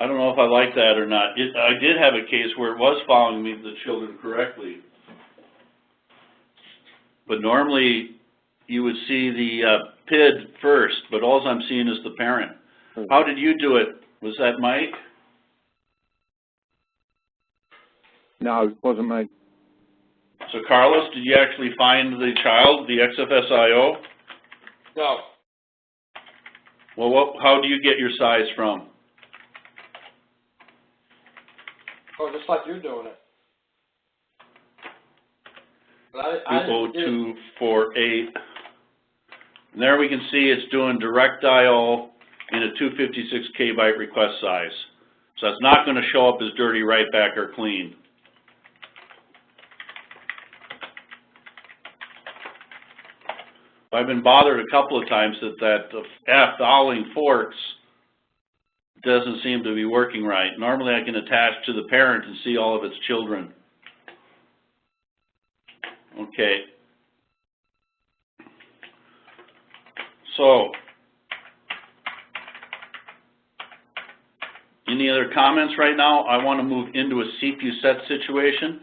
don't know if I like that or not. I did have a case where it was following me, the children, correctly. But normally, you would see the PID first, but all I'm seeing is the parent. How did you do it? Was that Mike? No, it wasn't me. So, Carlos, did you actually find the child, the XFS IO? No. Well, how do you get your size from? Oh, just like you're doing it. But I 20248. And there we can see it's doing direct IO in a 256 kbyte request size. So it's not going to show up as dirty write back or clean. I've been bothered a couple of times that F, fouling forks, doesn't seem to be working right. Normally I can attach to the parent and see all of its children. Okay. So, any other comments right now? I want to move into a CPU set situation.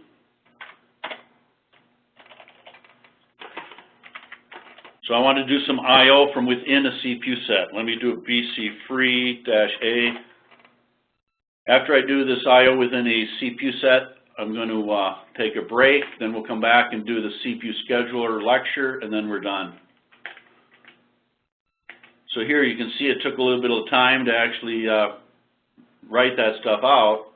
So I want to do some I/O from within a CPU set. Let me do a BC free-A. After I do this I/O within a CPU set, I'm going to take a break, then we'll come back and do the CPU scheduler lecture, and then we're done. So here you can see it took a little bit of time to actually write that stuff out.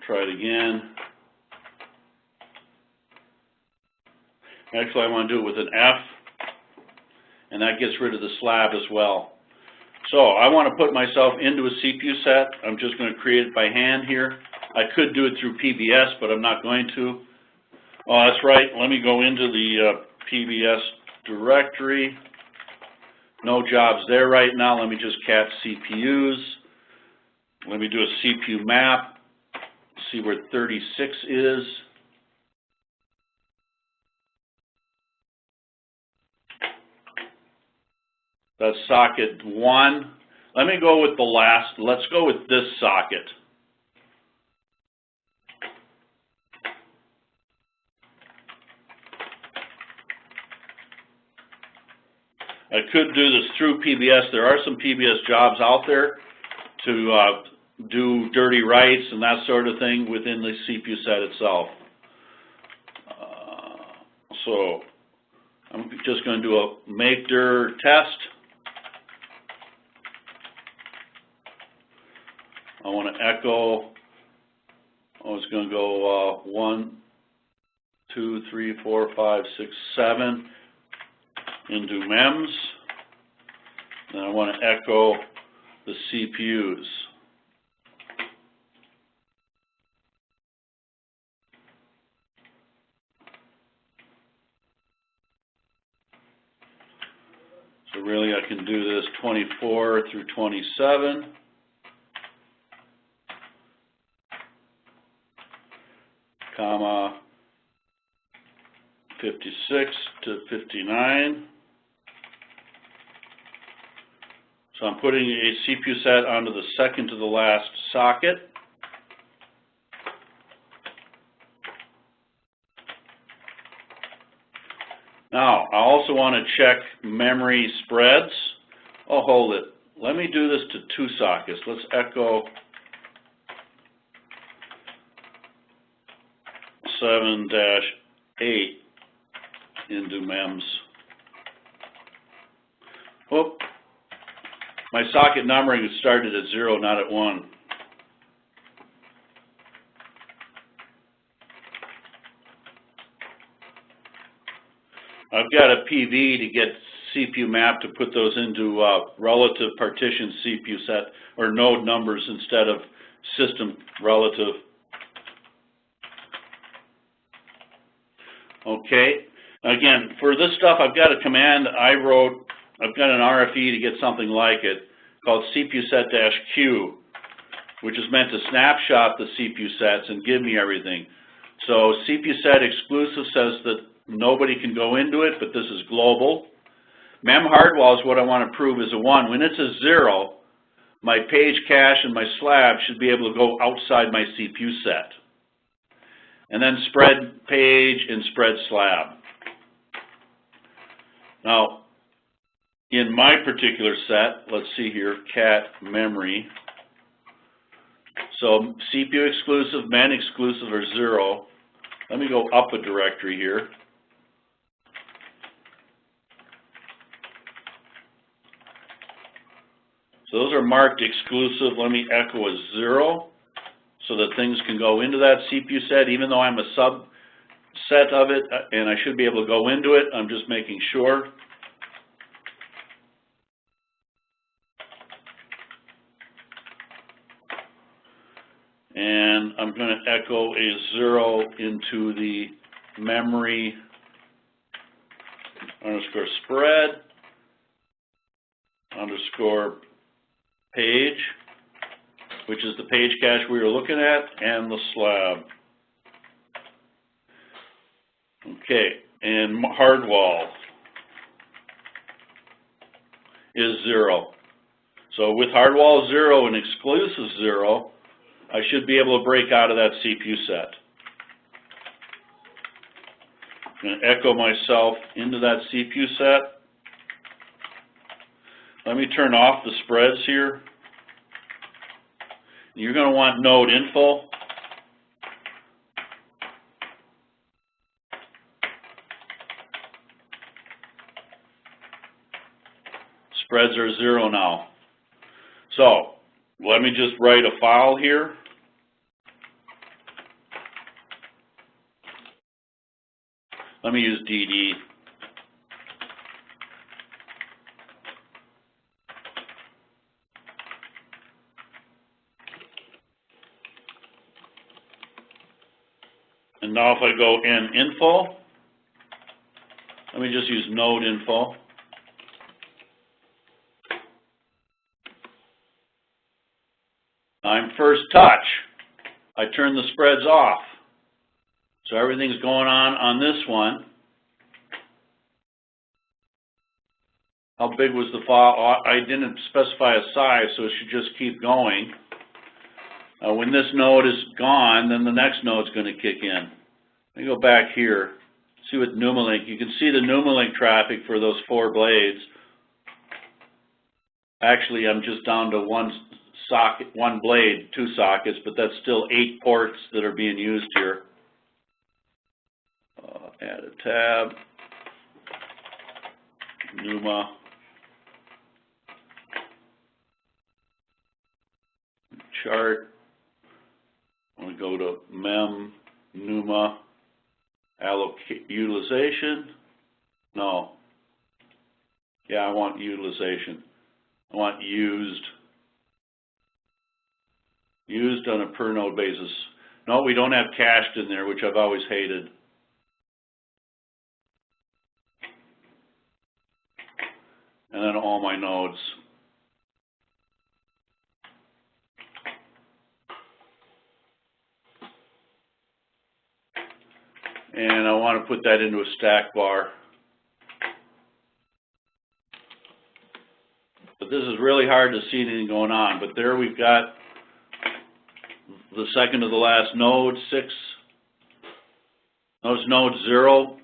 Try it again. Actually, I want to do it with an F, and that gets rid of the slab as well. So I want to put myself into a CPU set. I'm just going to create it by hand here. I could do it through PBS, but I'm not going to. Oh, that's right. Let me go into the PBS directory. No jobs there right now. Let me just cat CPUs. Let me do a CPU map. See where 36 is. That's socket 1. Let me go with the last. Let's go with this socket. I could do this through PBS. There are some PBS jobs out there to do dirty writes and that sort of thing within the CPU set itself. So I'm just going to do a make dir test. I want to echo. I was going to go 1, 2, 3, 4, 5, 6, 7 into MEMS. Then I want to echo the CPUs. So really I can do this 24 through 27. Comma 56 to 59. So I'm putting a CPU set onto the second to the last socket. Now, I also want to check memory spreads. Oh, hold it. Let me do this to 2 sockets. Let's echo 7-8 into MEMS. Whoop. My socket numbering started at 0, not at 1. I've got a PV to get CPU map to put those into relative partition CPU set or node numbers instead of system relative. Okay, again, for this stuff, I've got a command I wrote. I've got an RFE to get something like it called CPU set-Q, which is meant to snapshot the CPU sets and give me everything. So CPU set exclusive says that nobody can go into it, but this is global. Mem hardwall is what I want to prove is a 1. When it's a 0, my page cache and my slab should be able to go outside my CPU set. And then spread page and spread slab. Now, in my particular set, let's see here, cat memory. So CPU exclusive, men exclusive are 0. Let me go up a directory here. So those are marked exclusive. Let me echo a 0 so that things can go into that CPU set, even though I'm a subset of it, and I should be able to go into it. I'm just making sure. And I'm going to echo a 0 into the memory underscore spread underscore page, which is the page cache we were looking at, and the slab. Okay, and hardwall is 0. So with hardwall 0 and exclusive 0, I should be able to break out of that CPU set. I'm going to echo myself into that CPU set. Let me turn off the spreads here. You're going to want node info. Spreads are 0 now. So let me just write a file here. Let me use DD. And now if I go in info, let me just use node info. I'm first touch. I turn the spreads off. So everything's going on this one. How big was the file? I didn't specify a size, so it should just keep going. When this node is gone, then the next node's going to kick in. Let me go back here, see what Numalink. You can see the Numalink traffic for those 4 blades. Actually, I'm just down to 1 socket, 1 blade, 2 sockets, but that's still 8 ports that are being used here. Add a tab, Numa, chart. I want to go to mem, Numa, utilization. No. Yeah, I want utilization. I want used. Used on a per node basis. No, we don't have cached in there, which I've always hated. And then all my nodes. And I want to put that into a stack bar. But this is really hard to see anything going on. But there we've got the second to the last node, 6. Notice node 0,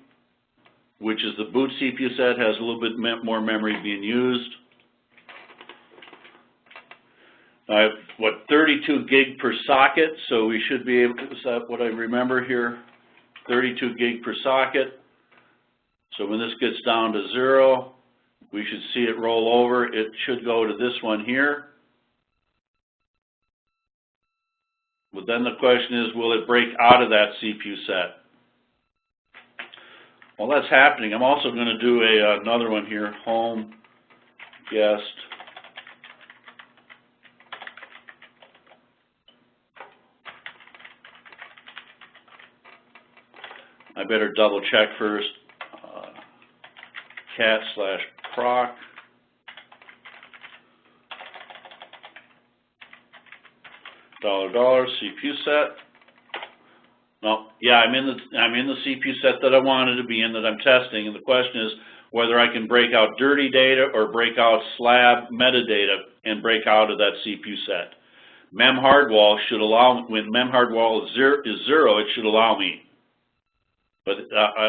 which is the boot CPU set, has a little bit more memory being used. I have, what, 32 gig per socket, so we should be able to, is that what I remember here? 32 gig per socket. So when this gets down to 0, we should see it roll over. It should go to this one here. But then the question is, will it break out of that CPU set? While that's happening, I'm also going to do another one here, home, guest. I better double check first. cat/proc. $, CPU set. No, yeah, I'm in the CPU set that I wanted to be in, that I'm testing, and the question is whether I can break out dirty data or break out slab metadata and break out of that CPU set. Mem hardwall should allow, when mem hardwall is 0, it should allow me. But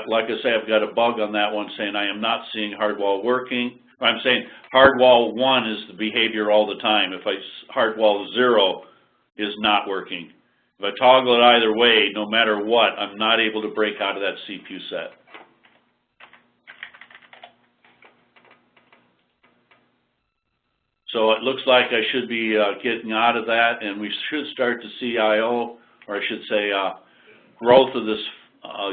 like I say, I've got a bug on that one saying I am not seeing hardwall working. I'm saying hardwall 1 is the behavior all the time. If hardwall 0 is not working. If I toggle it either way, no matter what, I'm not able to break out of that CPU set. So it looks like I should be getting out of that, and we should start to see I/O, or I should say growth of this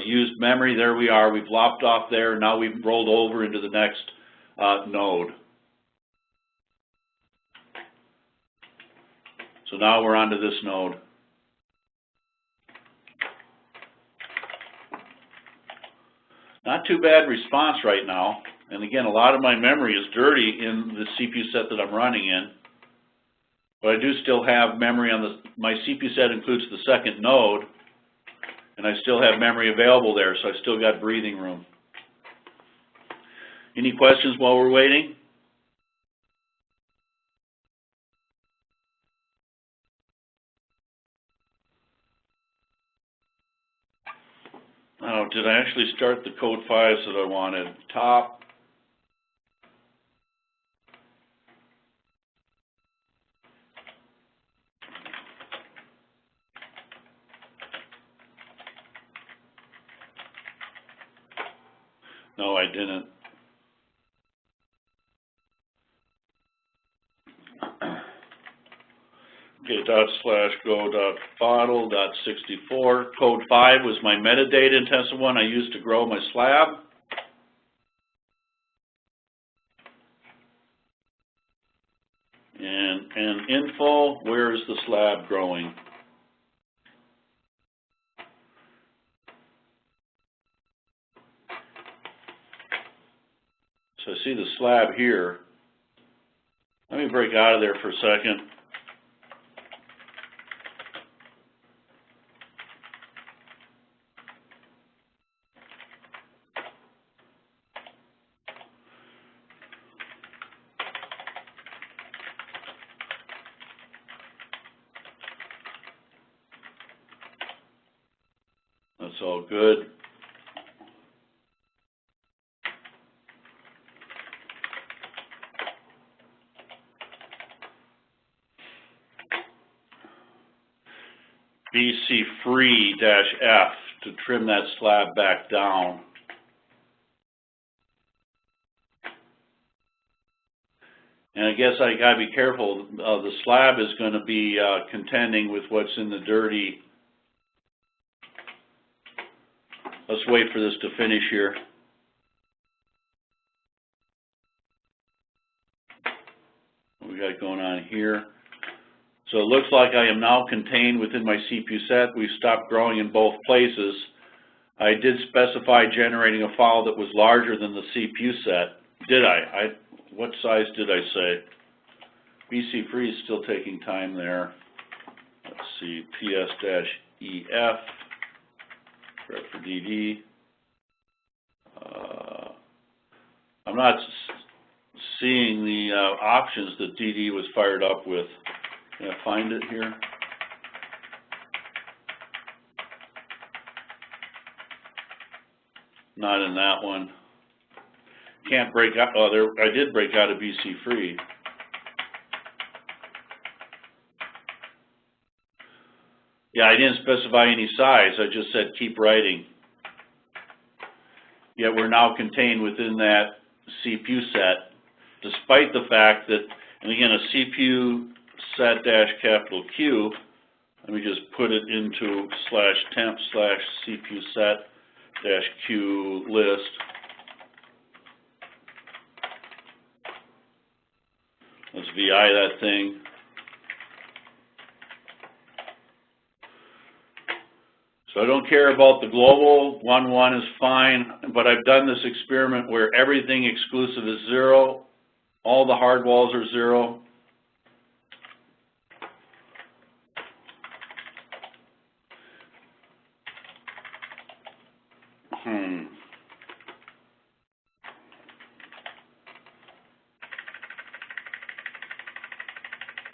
used memory. There we are. We've lopped off there. Now we've rolled over into the next node. So now we're onto this node. Not too bad response right now. And again, a lot of my memory is dirty in the CPU set that I'm running in. But I do still have memory on my CPU set includes the second node, and I still have memory available there, so I still got breathing room. Any questions while we're waiting? Oh, did I actually start the code files that I wanted? Top. No, I didn't. Okay, ./go.fodl.64. Code 5 was my metadata intensive one I used to grow my slab. And info, where is the slab growing? So I see the slab here. Let me break out of there for a second. That's all good. BC free-F to trim that slab back down. And I guess I gotta be careful. The slab is going to be contending with what's in the dirty. Let's wait for this to finish here. What we got going on here? So it looks like I am now contained within my CPU set. We've stopped growing in both places. I did specify generating a file that was larger than the CPU set. Did I? What size did I say? BC free is still taking time there. Let's see, PS-EF, correct for DD. I'm not seeing the options that DD was fired up with. Can I find it here? Not in that one. Can't break out. Oh, there. I did break out of BC free. Yeah, I didn't specify any size. I just said keep writing. yet we're now contained within that CPU set, despite the fact that, and again, a CPU set dash capital Q, let me just put it into /temp / CPU set dash Q list. Let's VI that thing. So I don't care about the global, 1, 1 is fine, but I've done this experiment where everything exclusive is 0, all the hard walls are 0.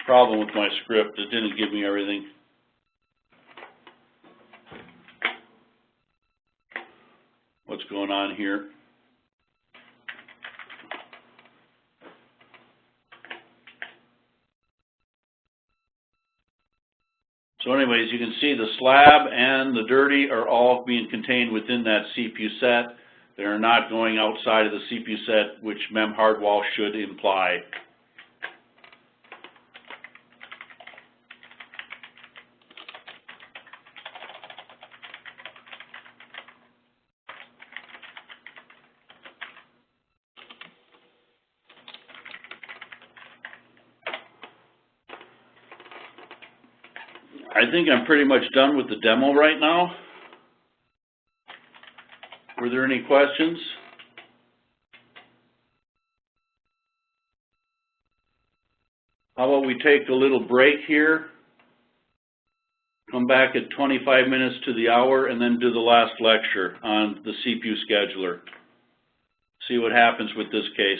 Problem with my script, it didn't give me everything. What's going on here? So anyways, you can see the slab and the dirty are all being contained within that CPU set. They are not going outside of the CPU set, which mem hard wall should imply. I think I'm pretty much done with the demo right now. Were there any questions? How about we take a little break here, come back at 25 minutes to the hour, and then do the last lecture on the CPU scheduler. See what happens with this case.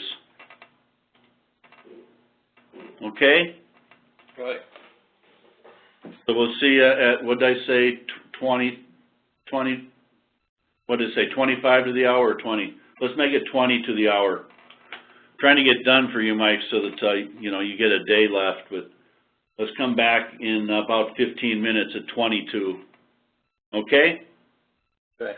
Okay? Right. So we'll see you at, what did I say, 20, what did it say, 25 to the hour or 20? Let's make it 20 to the hour. Trying to get done for you, Mike, so that, you know, you get a day left, but let's come back in about 15 minutes at 22. Okay? Okay.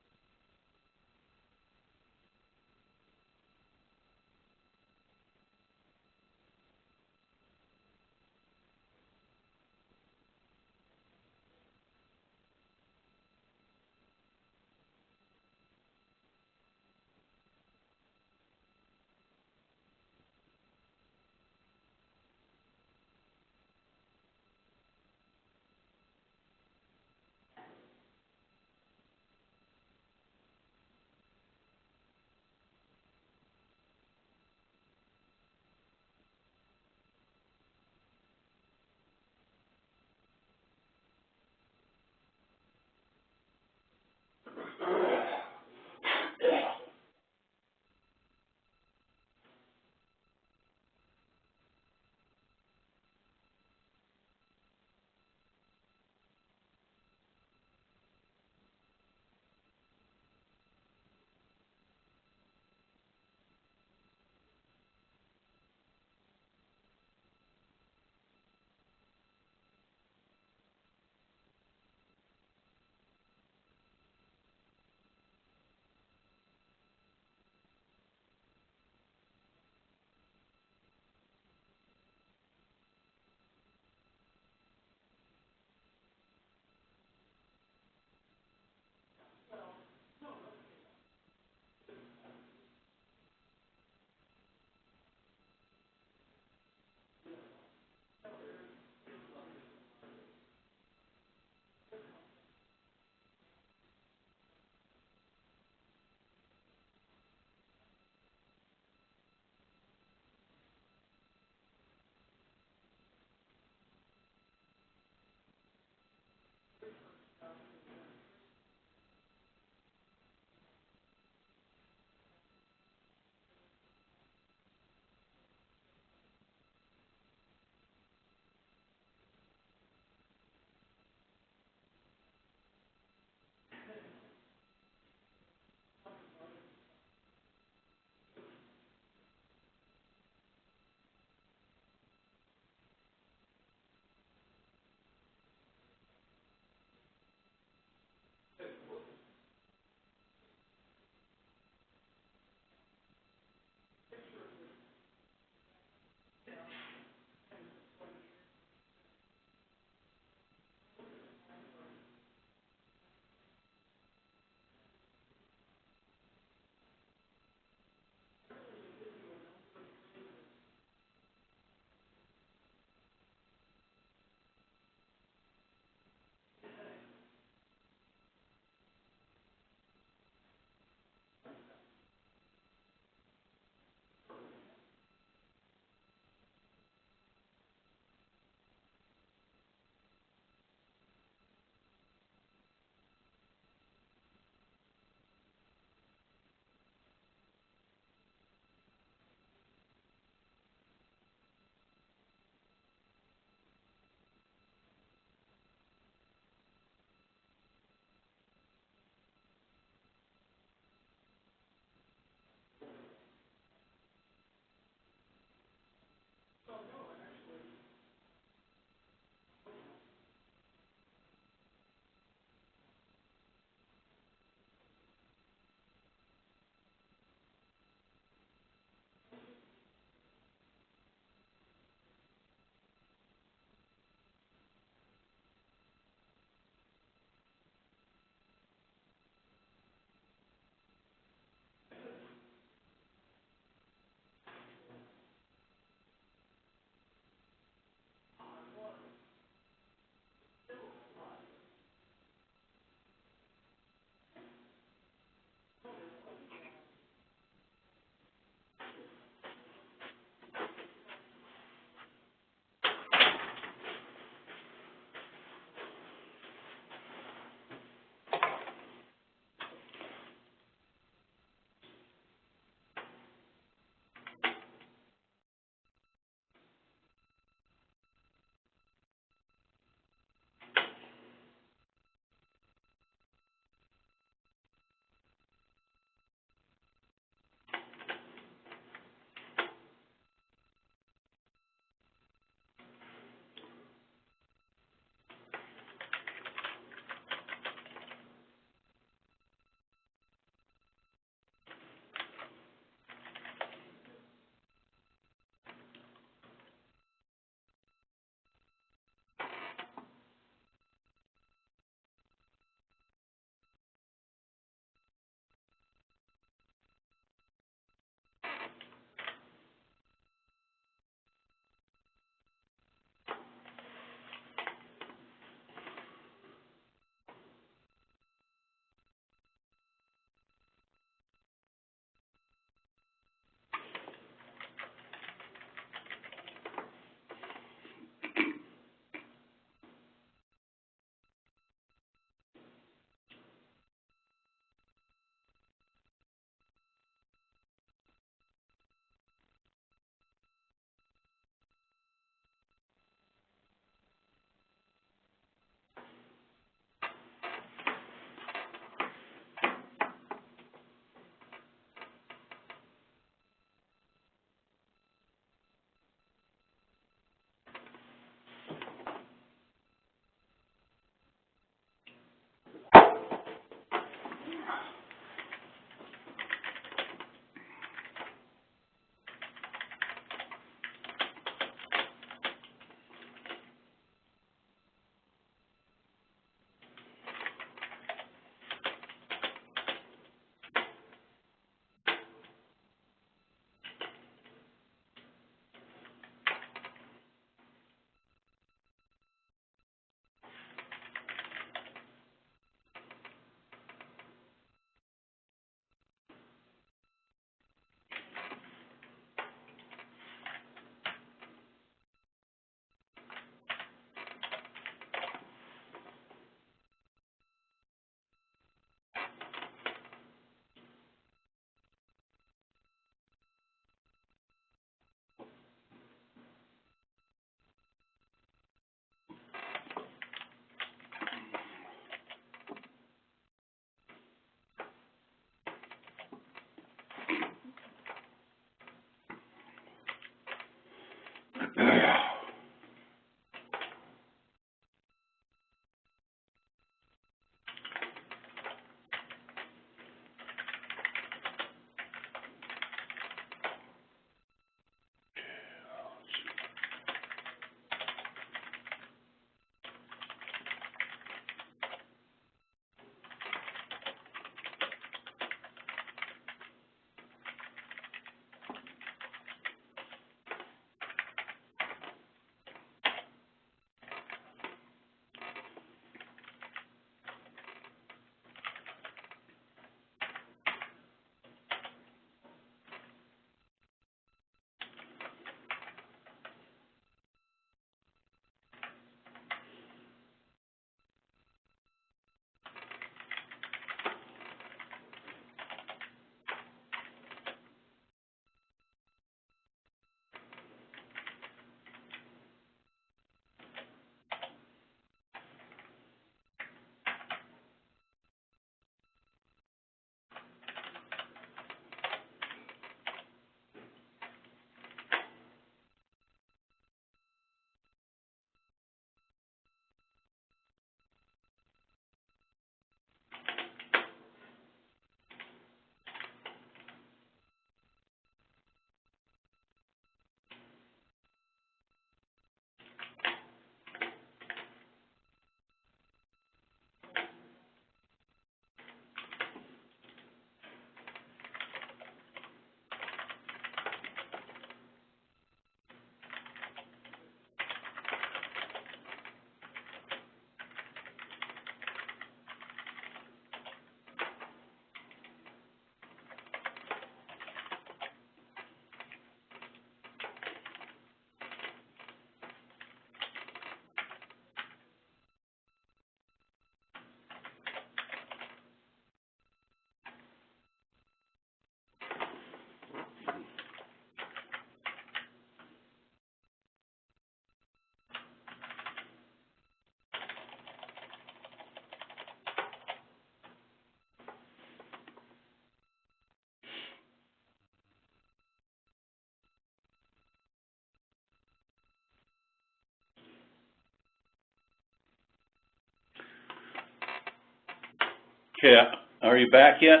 Okay, are you back yet?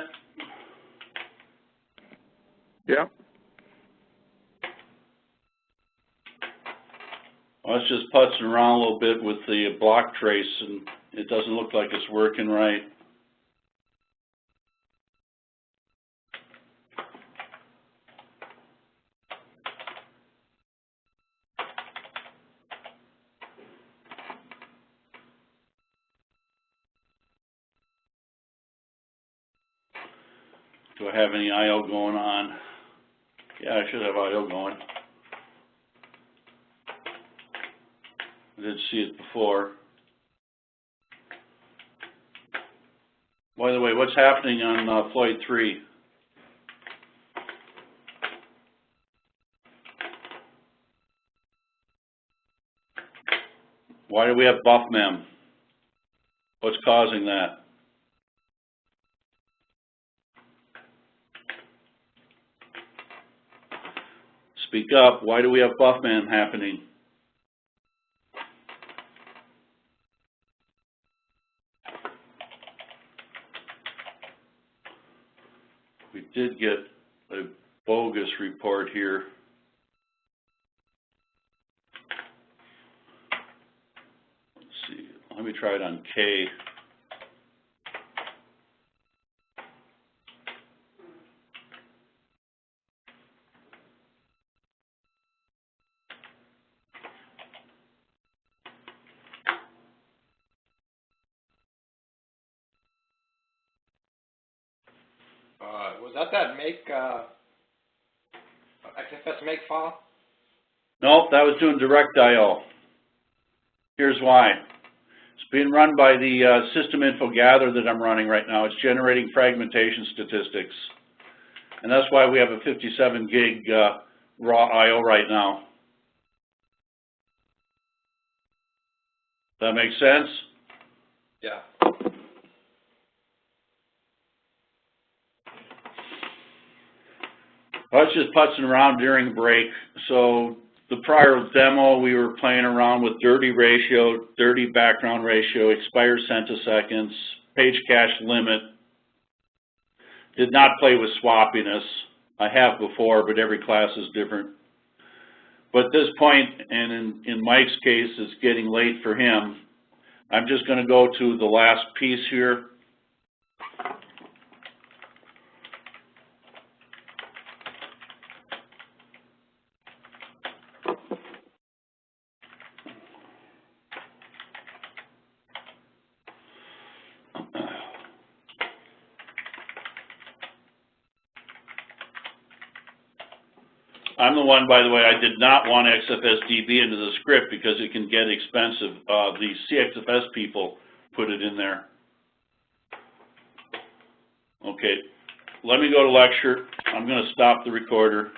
Yeah. I was just putzing around a little bit with the block trace, and it doesn't look like it's working right. Do I have any I/O going on? Yeah, I should have I/O going. I did see it before. By the way, what's happening on Floyd 3? Why do we have buff mem? What's causing that? Speak up. Why do we have buff mem happening? We did get a bogus report here. Let's see. Let me try it on K. Was that make, XFS make file? Nope, that was doing direct I/O. Here's why. It's being run by the system info gather that I'm running right now. It's generating fragmentation statistics. And that's why we have a 57 gig raw I/O right now. That make sense? Yeah. I was just putzing around during the break. So the prior demo, we were playing around with dirty ratio, dirty background ratio, expire centiseconds, page cache limit. Did not play with swappiness. I have before, but every class is different. But at this point, and in Mike's case, it's getting late for him, I'm just going to go to the last piece here. I'm the one, by the way, I did not want XFSDB into the script because it can get expensive. The CXFS people put it in there. Okay, let me go to lecture. I'm going to stop the recorder.